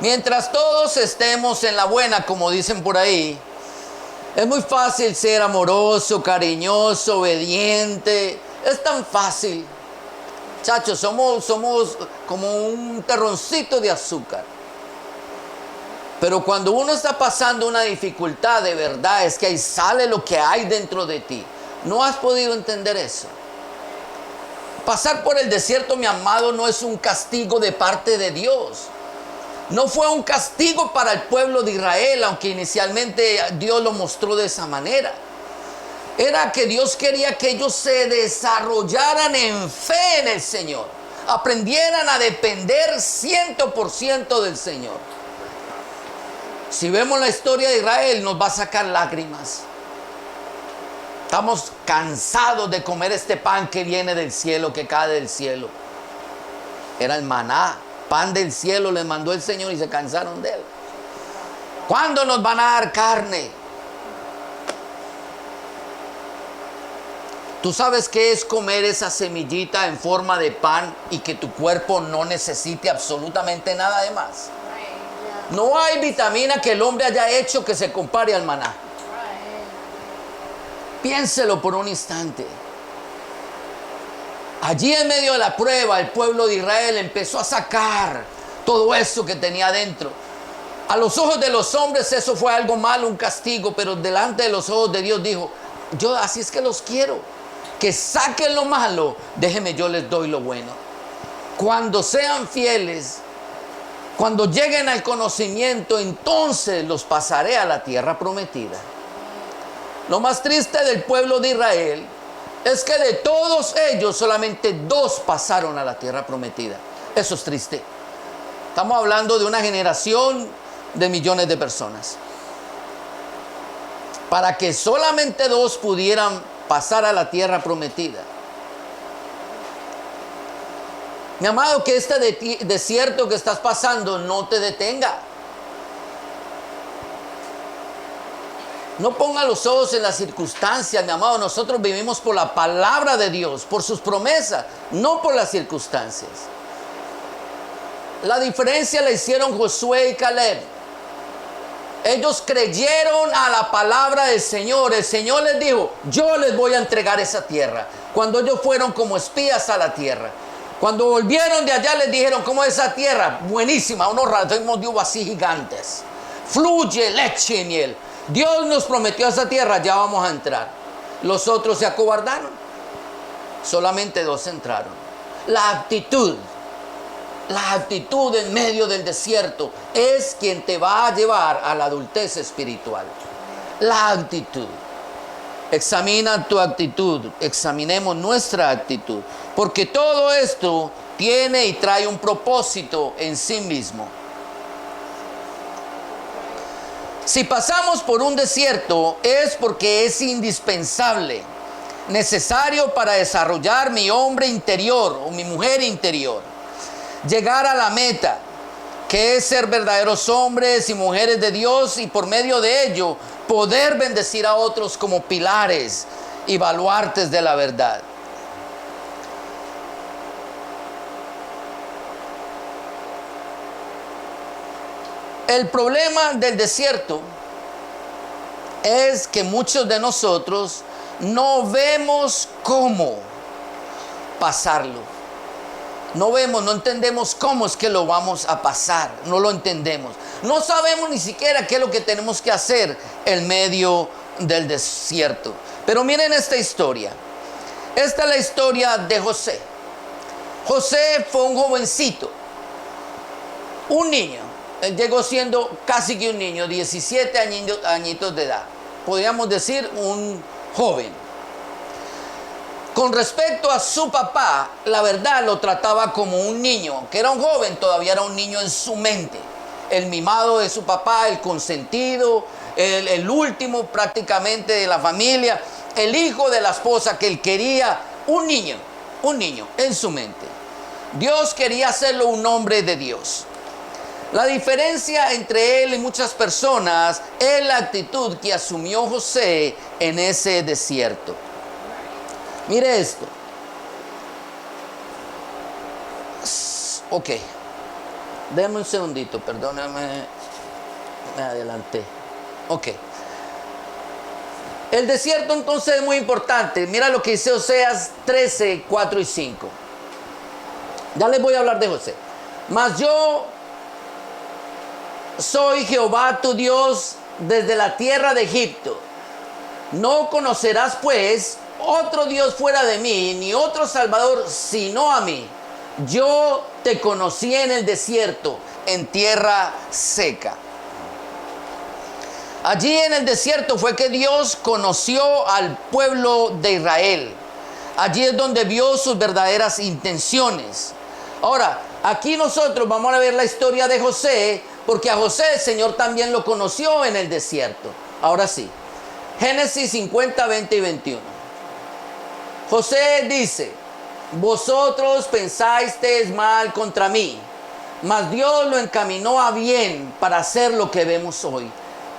Mientras todos estemos en la buena, como dicen por ahí, es muy fácil ser amoroso, cariñoso, obediente. Es tan fácil. Chachos, somos como un terroncito de azúcar. Pero cuando uno está pasando una dificultad de verdad, es que ahí sale lo que hay dentro de ti. ¿No has podido entender eso? Pasar por el desierto, mi amado, no es un castigo de parte de Dios. No fue un castigo para el pueblo de Israel, aunque inicialmente Dios lo mostró de esa manera. Era que Dios quería que ellos se desarrollaran en fe en el Señor. aprendieran a depender 100% del Señor. Si vemos la historia de Israel, nos va a sacar lágrimas. Estamos cansados de comer este pan que viene del cielo, que cae del cielo. Era el maná, pan del cielo les mandó el Señor y se cansaron de él. ¿Cuándo nos van a dar carne? ¿Tú sabes qué es comer esa semillita en forma de pan y que tu cuerpo no necesite absolutamente nada de más? No hay vitamina que el hombre haya hecho que se compare al maná. Piénselo por un instante. Allí en medio de la prueba, el pueblo de Israel empezó a sacar todo eso que tenía dentro. A los ojos de los hombres eso fue algo malo, un castigo, pero delante de los ojos de Dios dijo, yo así es que los quiero, que saquen lo malo, déjenme yo les doy lo bueno. Cuando sean fieles, cuando lleguen al conocimiento, entonces los pasaré a la tierra prometida. Lo más triste del pueblo de Israel es que de todos ellos solamente 2 pasaron a la tierra prometida. Eso es triste. Estamos hablando de una generación de millones de personas. Para que solamente 2 pudieran pasar a la tierra prometida. Mi amado, que este desierto que estás pasando no te detenga. No ponga los ojos en las circunstancias, mi amado. Nosotros vivimos por la palabra de Dios, por sus promesas, no por las circunstancias. La diferencia la hicieron Josué y Caleb. Ellos creyeron a la palabra del Señor. El Señor les dijo, yo les voy a entregar esa tierra. Cuando ellos fueron como espías a la tierra. Cuando volvieron de allá les dijeron, ¿cómo es esa tierra? Buenísima, unos racimos de uvas así gigantes. Fluye leche y miel. Dios nos prometió esa tierra, ya vamos a entrar. Los otros se acobardaron. Solamente 2 entraron. La actitud en medio del desierto es quien te va a llevar a la adultez espiritual. La actitud. Examina tu actitud, examinemos nuestra actitud, porque todo esto tiene y trae un propósito en sí mismo. Si pasamos por un desierto es porque es indispensable, necesario para desarrollar mi hombre interior o mi mujer interior, llegar a la meta, que es ser verdaderos hombres y mujeres de Dios y por medio de ello poder bendecir a otros como pilares y baluartes de la verdad. El problema del desierto es que muchos de nosotros no vemos cómo pasarlo. No entendemos cómo es que lo vamos a pasar. No lo entendemos. No sabemos ni siquiera qué es lo que tenemos que hacer en medio del desierto. Pero miren esta historia. Esta es la historia de José. José fue un jovencito, un niño. Él llegó siendo casi que un niño, 17 añitos de edad. Podríamos decir un joven. Con respecto a su papá, la verdad lo trataba como un niño, que era un joven, todavía era un niño en su mente. El mimado de su papá, el consentido, el último prácticamente de la familia, el hijo de la esposa que él quería, un niño en su mente. Dios quería hacerlo un hombre de Dios. La diferencia entre él y muchas personas es la actitud que asumió José en ese desierto. Mire esto. Ok. Déjame un segundito, perdóname. Me adelanté. Ok. El desierto entonces es muy importante. Mira lo que dice Oseas 13, 4 y 5. Ya les voy a hablar de José. Mas yo soy Jehová tu Dios desde la tierra de Egipto. No conocerás pues otro Dios fuera de mí, ni otro Salvador sino a mí. Yo te conocí en el desierto, en tierra seca. Allí en el desierto fue que Dios conoció al pueblo de Israel. Allí es donde vio sus verdaderas intenciones. Ahora, aquí nosotros vamos a ver la historia de José, porque a José el Señor también lo conoció en el desierto. Ahora sí, Génesis 50, 20 y 21. José dice: vosotros pensasteis mal contra mí, mas Dios lo encaminó a bien para hacer lo que vemos hoy,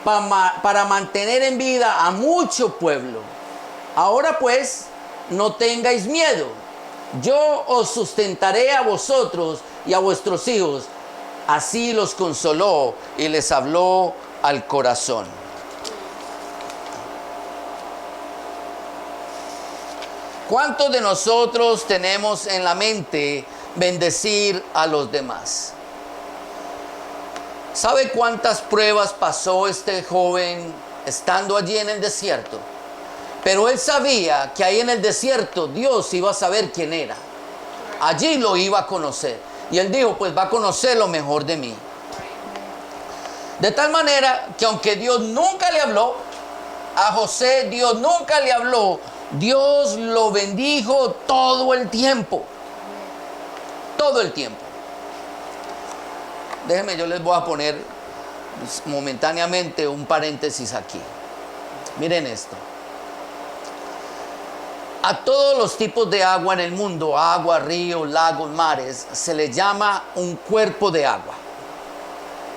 para mantener en vida a mucho pueblo. Ahora pues, no tengáis miedo. Yo os sustentaré a vosotros y a vuestros hijos. Así los consoló y les habló al corazón. ¿Cuántos de nosotros tenemos en la mente bendecir a los demás? ¿Sabe cuántas pruebas pasó este joven estando allí en el desierto? Pero él sabía que ahí en el desierto Dios iba a saber quién era. Allí lo iba a conocer. Y él dijo, pues va a conocer lo mejor de mí. De tal manera que aunque Dios nunca le habló, a José Dios nunca le habló, Dios lo bendijo todo el tiempo. Todo el tiempo. Déjenme, yo les voy a poner momentáneamente un paréntesis aquí. Miren esto. A todos los tipos de agua en el mundo, agua, ríos, lagos, mares, se le llama un cuerpo de agua.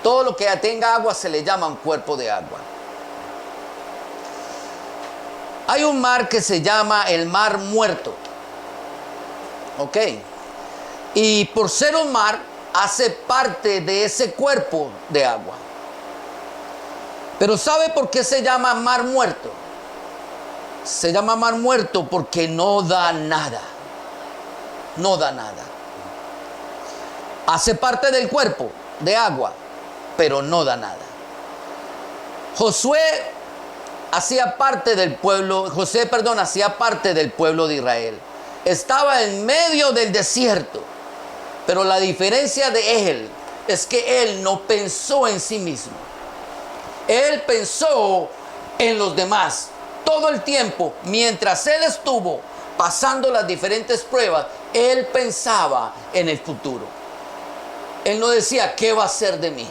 Todo lo que tenga agua se le llama un cuerpo de agua. Hay un mar que se llama el Mar Muerto. ¿Ok? Y por ser un mar, hace parte de ese cuerpo de agua. Pero ¿sabe por qué se llama Mar Muerto? Se llama Mar Muerto porque no da nada. No da nada. Hace parte del cuerpo de agua, pero no da nada. Josué hacía parte del pueblo, hacía parte del pueblo de Israel. Estaba en medio del desierto, pero la diferencia de él es que él no pensó en sí mismo. Él pensó en los demás. Todo el tiempo, mientras él estuvo pasando las diferentes pruebas, él pensaba en el futuro. Él no decía, ¿qué va a ser de mí?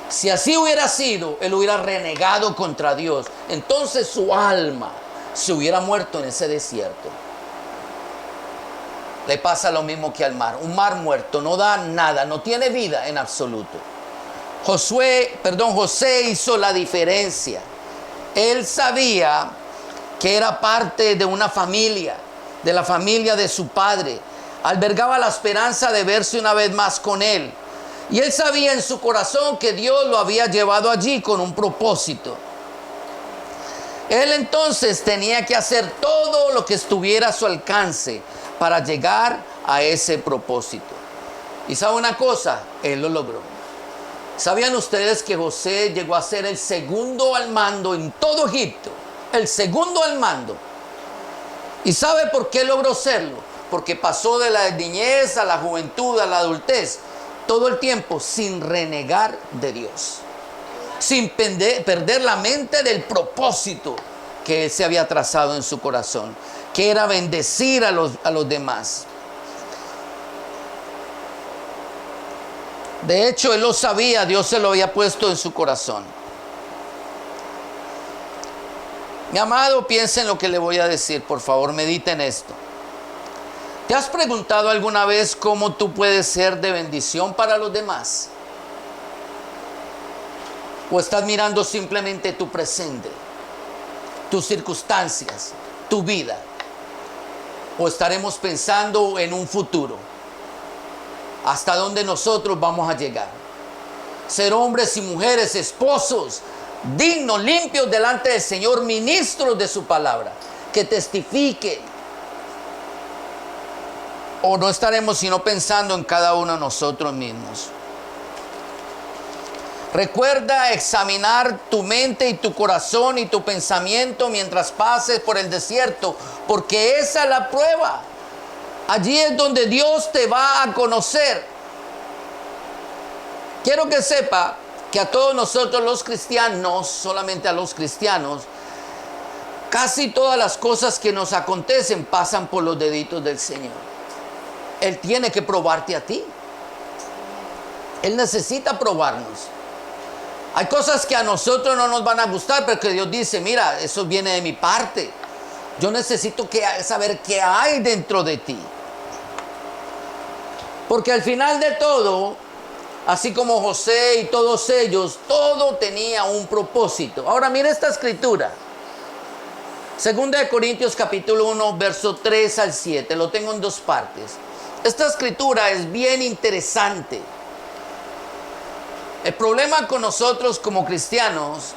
Si así hubiera sido, él hubiera renegado contra Dios. Entonces su alma se hubiera muerto en ese desierto. Le pasa lo mismo que al mar. Un mar muerto no da nada, no tiene vida en absoluto. José hizo la diferencia. Él sabía que era parte de una familia, de la familia de su padre. Albergaba la esperanza de verse una vez más con él. Y él sabía en su corazón que Dios lo había llevado allí con un propósito. Él entonces tenía que hacer todo lo que estuviera a su alcance para llegar a ese propósito. Y ¿sabe una cosa? Él lo logró. ¿Sabían ustedes que José llegó a ser el segundo al mando en todo Egipto? El segundo al mando. ¿Y sabe por qué logró serlo? Porque pasó de la niñez a la juventud, a la adultez, todo el tiempo sin renegar de Dios. Sin perder la mente del propósito que él se había trazado en su corazón, que era bendecir a los demás. De hecho, él lo sabía, Dios se lo había puesto en su corazón. Mi amado, piensa en lo que le voy a decir, por favor, medita en esto. ¿Te has preguntado alguna vez cómo tú puedes ser de bendición para los demás? ¿O estás mirando simplemente tu presente, tus circunstancias, tu vida? ¿O estaremos pensando en un futuro? ¿Hasta dónde nosotros vamos a llegar? Ser hombres y mujeres, esposos, dignos, limpios delante del Señor, ministros de su palabra, que testifiquen. ¿O no estaremos sino pensando en cada uno de nosotros mismos? Recuerda examinar tu mente y tu corazón y tu pensamiento mientras pases por el desierto, porque esa es la prueba. Allí es donde Dios te va a conocer. Quiero que sepa que a todos nosotros los cristianos, no solamente a los cristianos, casi todas las cosas que nos acontecen pasan por los deditos del Señor. Él tiene que probarte a ti. Él necesita probarnos. Hay cosas que a nosotros no nos van a gustar, pero que Dios dice, mira, eso viene de mi parte. Yo necesito saber qué hay dentro de ti. Porque al final de todo, así como José y todos ellos, todo tenía un propósito. Ahora mira esta escritura. Segunda de Corintios capítulo 1, verso 3 al 7. Lo tengo en dos partes. Esta escritura es bien interesante. El problema con nosotros como cristianos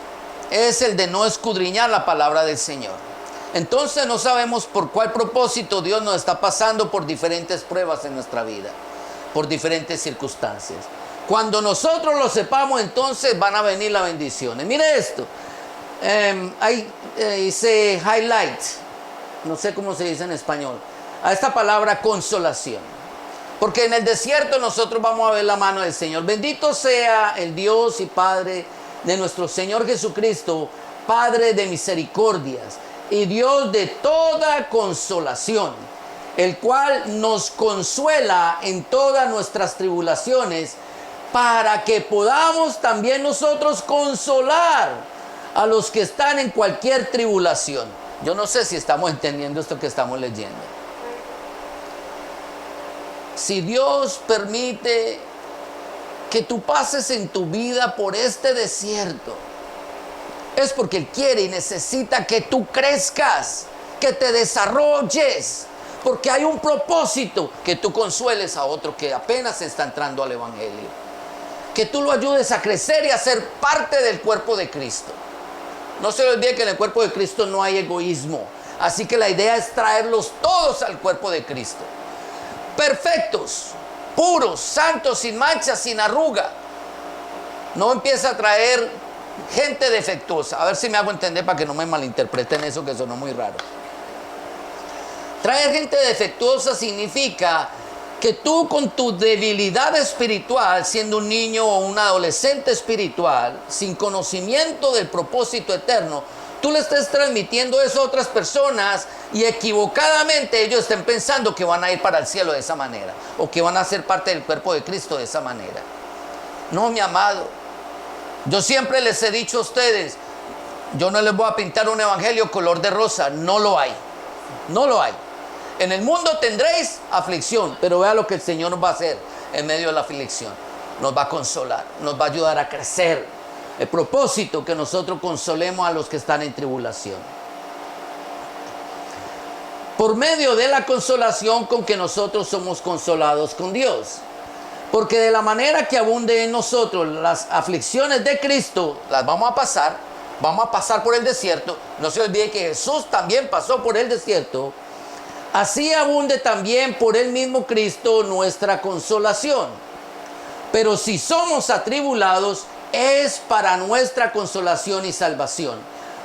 es el de no escudriñar la palabra del Señor. Entonces no sabemos por cuál propósito Dios nos está pasando por diferentes pruebas en nuestra vida, por diferentes circunstancias. Cuando nosotros lo sepamos, entonces van a venir las bendiciones. Mire esto. Hice highlight, no sé cómo se dice en español, a esta palabra consolación. Porque en el desierto nosotros vamos a ver la mano del Señor. Bendito sea el Dios y Padre de nuestro Señor Jesucristo, Padre de misericordias y Dios de toda consolación, el cual nos consuela en todas nuestras tribulaciones, para que podamos también nosotros consolar a los que están en cualquier tribulación. Yo no sé si estamos entendiendo esto que estamos leyendo. Si Dios permite que tú pases en tu vida por este desierto, es porque Él quiere y necesita que tú crezcas, que te desarrolles, porque hay un propósito, que tú consueles a otro que apenas está entrando al Evangelio, que tú lo ayudes a crecer y a ser parte del cuerpo de Cristo. No se olvide que en el cuerpo de Cristo no hay egoísmo, así que la idea es traerlos todos al cuerpo de Cristo. Perfectos, puros, santos, sin mancha, sin arruga. No empieza a traer gente defectuosa. A ver si me hago entender para que no me malinterpreten eso que sonó muy raro. Traer gente defectuosa significa que tú, con tu debilidad espiritual, siendo un niño o un adolescente espiritual, sin conocimiento del propósito eterno, tú le estés transmitiendo eso a otras personas y equivocadamente ellos estén pensando que van a ir para el cielo de esa manera o que van a ser parte del cuerpo de Cristo de esa manera. No, mi amado, yo siempre les he dicho a ustedes, yo no les voy a pintar un evangelio color de rosa, no lo hay, no lo hay. En el mundo tendréis aflicción, pero vea lo que el Señor nos va a hacer en medio de la aflicción. Nos va a consolar, nos va a ayudar a crecer. El propósito, que nosotros consolemos a los que están en tribulación. Por medio de la consolación con que nosotros somos consolados con Dios. Porque de la manera que abunde en nosotros las aflicciones de Cristo, las vamos a pasar por el desierto. No se olvide que Jesús también pasó por el desierto. Así abunde también por el mismo Cristo nuestra consolación. Pero si somos atribulados, es para nuestra consolación y salvación.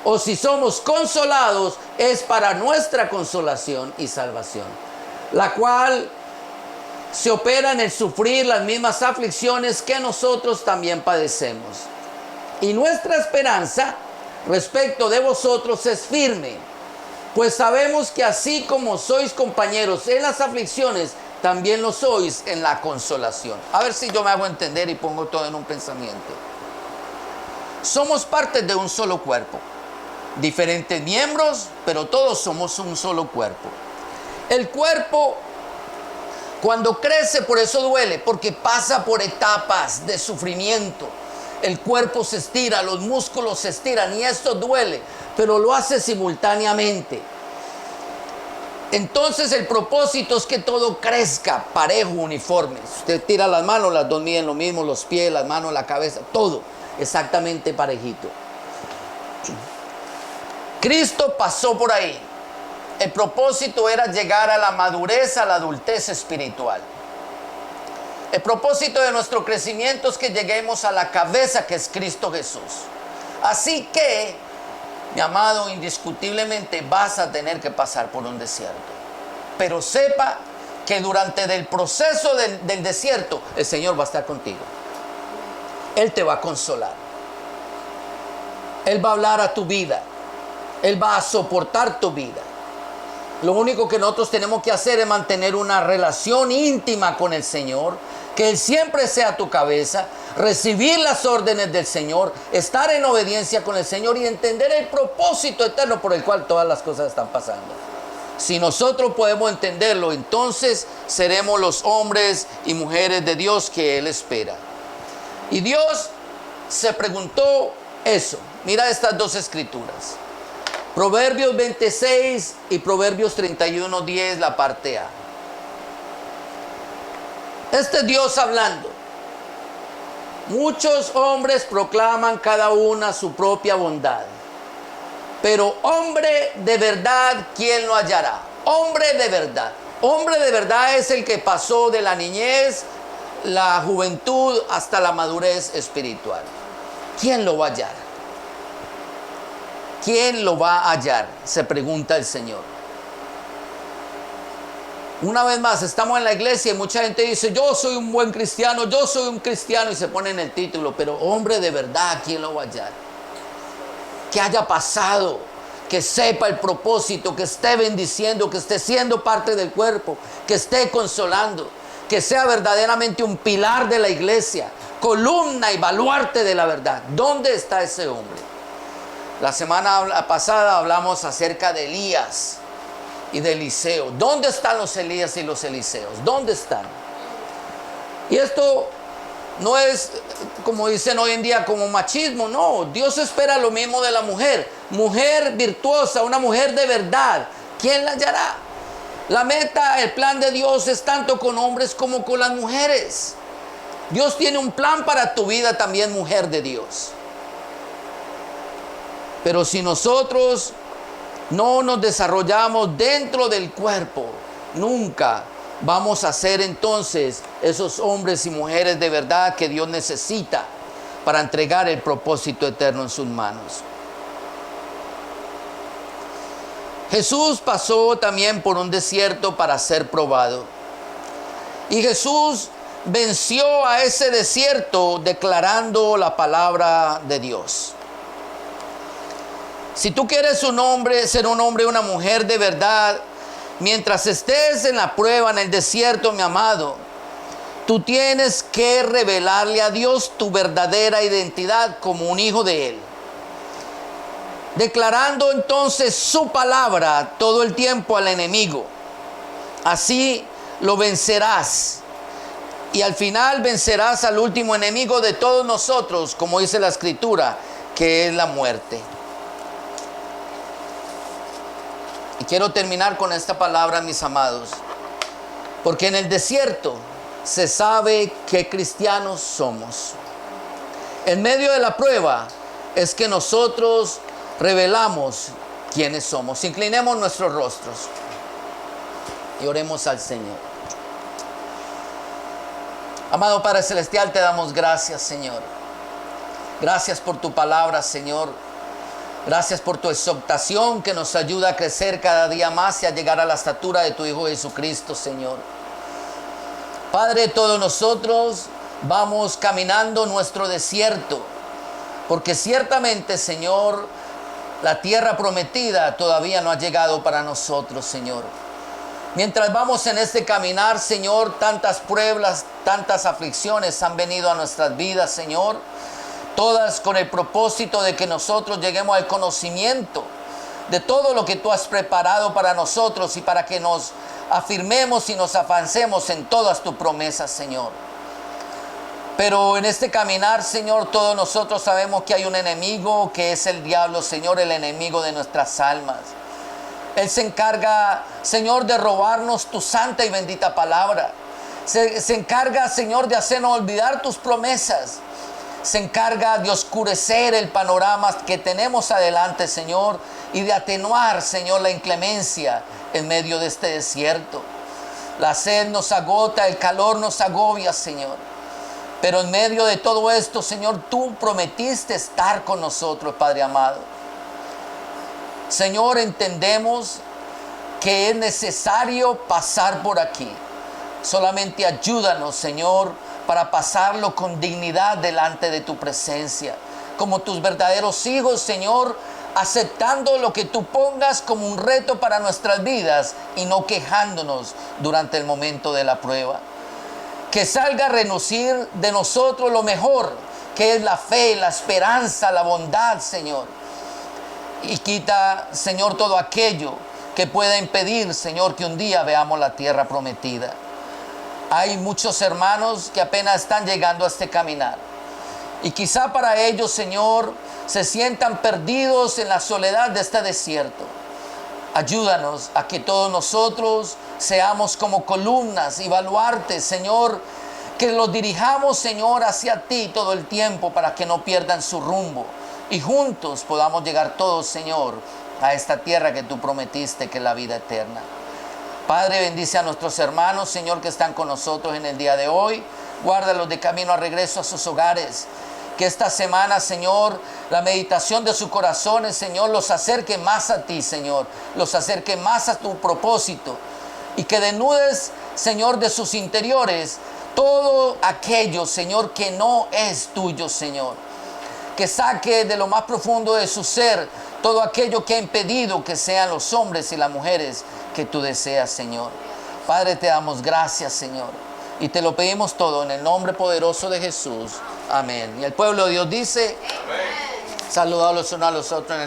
O si somos consolados, es para nuestra consolación y salvación, la cual se opera en el sufrir las mismas aflicciones que nosotros también padecemos. Y nuestra esperanza respecto de vosotros es firme, pues sabemos que así como sois compañeros en las aflicciones, también lo sois en la consolación. A ver si yo me hago entender y pongo todo en un pensamiento. Somos parte de un solo cuerpo, diferentes miembros, pero todos somos un solo cuerpo. El cuerpo, cuando crece, por eso duele, porque pasa por etapas de sufrimiento. El cuerpo se estira, los músculos se estiran y esto duele, pero lo hace simultáneamente. Entonces el propósito es que todo crezca parejo, uniforme. Usted tira las manos, las dos miden lo mismo, los pies, las manos, la cabeza, todo exactamente parejito. Cristo pasó por ahí. El propósito era llegar a la madurez, a la adultez espiritual. El propósito de nuestro crecimiento es que lleguemos a la cabeza, que es Cristo Jesús. Así que, mi amado, indiscutiblemente vas a tener que pasar por un desierto. Pero sepa que durante el proceso del desierto, el Señor va a estar contigo. Él te va a consolar. Él va a hablar a tu vida. Él va a soportar tu vida. Lo único que nosotros tenemos que hacer es mantener una relación íntima con el Señor, que Él siempre sea tu cabeza, recibir las órdenes del Señor, estar en obediencia con el Señor y entender el propósito eterno por el cual todas las cosas están pasando. Si nosotros podemos entenderlo, entonces seremos los hombres y mujeres de Dios que Él espera. Y Dios se preguntó eso. Mira estas dos escrituras. Proverbios 26 y Proverbios 31, 10, la parte A. Este es Dios hablando. Muchos hombres proclaman cada una su propia bondad, pero hombre de verdad, ¿quién lo hallará? Hombre de verdad. Hombre de verdad es el que pasó de la niñez, la juventud hasta la madurez espiritual. ¿Quién lo va a hallar? ¿Quién lo va a hallar? Se pregunta el Señor. Una vez más, estamos en la iglesia y mucha gente dice, yo soy un buen cristiano, yo soy un cristiano, y se pone en el título, pero hombre de verdad, ¿quién lo va a hallar? Que haya pasado, que sepa el propósito, que esté bendiciendo, que esté siendo parte del cuerpo, que esté consolando, que sea verdaderamente un pilar de la iglesia, columna y baluarte de la verdad. ¿Dónde está ese hombre? La semana pasada hablamos acerca de Elías y de Eliseo. ¿Dónde están los Elías y los Eliseos? ¿Dónde están? Y esto no es, como dicen hoy en día, como machismo. No, Dios espera lo mismo de la mujer. Mujer virtuosa, una mujer de verdad. ¿Quién la hallará? La meta, el plan de Dios es tanto con hombres como con las mujeres. Dios tiene un plan para tu vida también, mujer de Dios. Pero si nosotros no nos desarrollamos dentro del cuerpo, nunca vamos a ser entonces esos hombres y mujeres de verdad que Dios necesita para entregar el propósito eterno en sus manos. Jesús pasó también por un desierto para ser probado. Y Jesús venció a ese desierto declarando la palabra de Dios. Si tú quieres ser un hombre y una mujer de verdad, mientras estés en la prueba, en el desierto, mi amado, tú tienes que revelarle a Dios tu verdadera identidad como un hijo de Él. Declarando entonces su palabra todo el tiempo al enemigo. Así lo vencerás. Y al final vencerás al último enemigo de todos nosotros, como dice la Escritura, que es la muerte. Y quiero terminar con esta palabra, mis amados, porque en el desierto se sabe qué cristianos somos. En medio de la prueba es que nosotros revelamos quiénes somos. Inclinemos nuestros rostros y oremos al Señor. Amado Padre Celestial, te damos gracias, Señor. Gracias por tu palabra, Señor. Gracias por tu exhortación que nos ayuda a crecer cada día más y a llegar a la estatura de tu Hijo Jesucristo, Señor. Padre, todos nosotros vamos caminando nuestro desierto, porque ciertamente, Señor, la tierra prometida todavía no ha llegado para nosotros, Señor. Mientras vamos en este caminar, Señor, tantas pruebas, tantas aflicciones han venido a nuestras vidas, Señor. Todas con el propósito de que nosotros lleguemos al conocimiento de todo lo que tú has preparado para nosotros y para que nos afirmemos y nos avancemos en todas tus promesas, Señor. Pero en este caminar, Señor, todos nosotros sabemos que hay un enemigo que es el diablo, Señor, el enemigo de nuestras almas. Él se encarga, Señor, de robarnos tu santa y bendita palabra. Se encarga, Señor, de hacernos olvidar tus promesas. Se encarga de oscurecer el panorama que tenemos adelante, Señor, y de atenuar, Señor, la inclemencia en medio de este desierto. La sed nos agota, el calor nos agobia, Señor. Pero en medio de todo esto, Señor, tú prometiste estar con nosotros, Padre amado. Señor, entendemos que es necesario pasar por aquí. Solamente ayúdanos, Señor, para pasarlo con dignidad delante de tu presencia. Como tus verdaderos hijos, Señor, aceptando lo que tú pongas como un reto para nuestras vidas y no quejándonos durante el momento de la prueba. Que salga a relucir de nosotros lo mejor, que es la fe, la esperanza, la bondad, Señor. Y quita, Señor, todo aquello que pueda impedir, Señor, que un día veamos la tierra prometida. Hay muchos hermanos que apenas están llegando a este caminar. Y quizá para ellos, Señor, se sientan perdidos en la soledad de este desierto. Ayúdanos a que todos nosotros seamos como columnas y baluartes, Señor, que los dirijamos, Señor, hacia ti todo el tiempo para que no pierdan su rumbo. Y juntos podamos llegar todos, Señor, a esta tierra que tú prometiste, que es la vida eterna. Padre, bendice a nuestros hermanos, Señor, que están con nosotros en el día de hoy. Guárdalos de camino a regreso a sus hogares. Que esta semana, Señor, la meditación de sus corazones, Señor, los acerque más a ti, Señor. Los acerque más a tu propósito. Y que denudes, Señor, de sus interiores todo aquello, Señor, que no es tuyo, Señor. Que saque de lo más profundo de su ser todo aquello que ha impedido que sean los hombres y las mujeres que tú deseas, Señor. Padre, te damos gracias, Señor. Y te lo pedimos todo en el nombre poderoso de Jesús. Amén. Y el pueblo de Dios dice, saludados los unos a los otros en el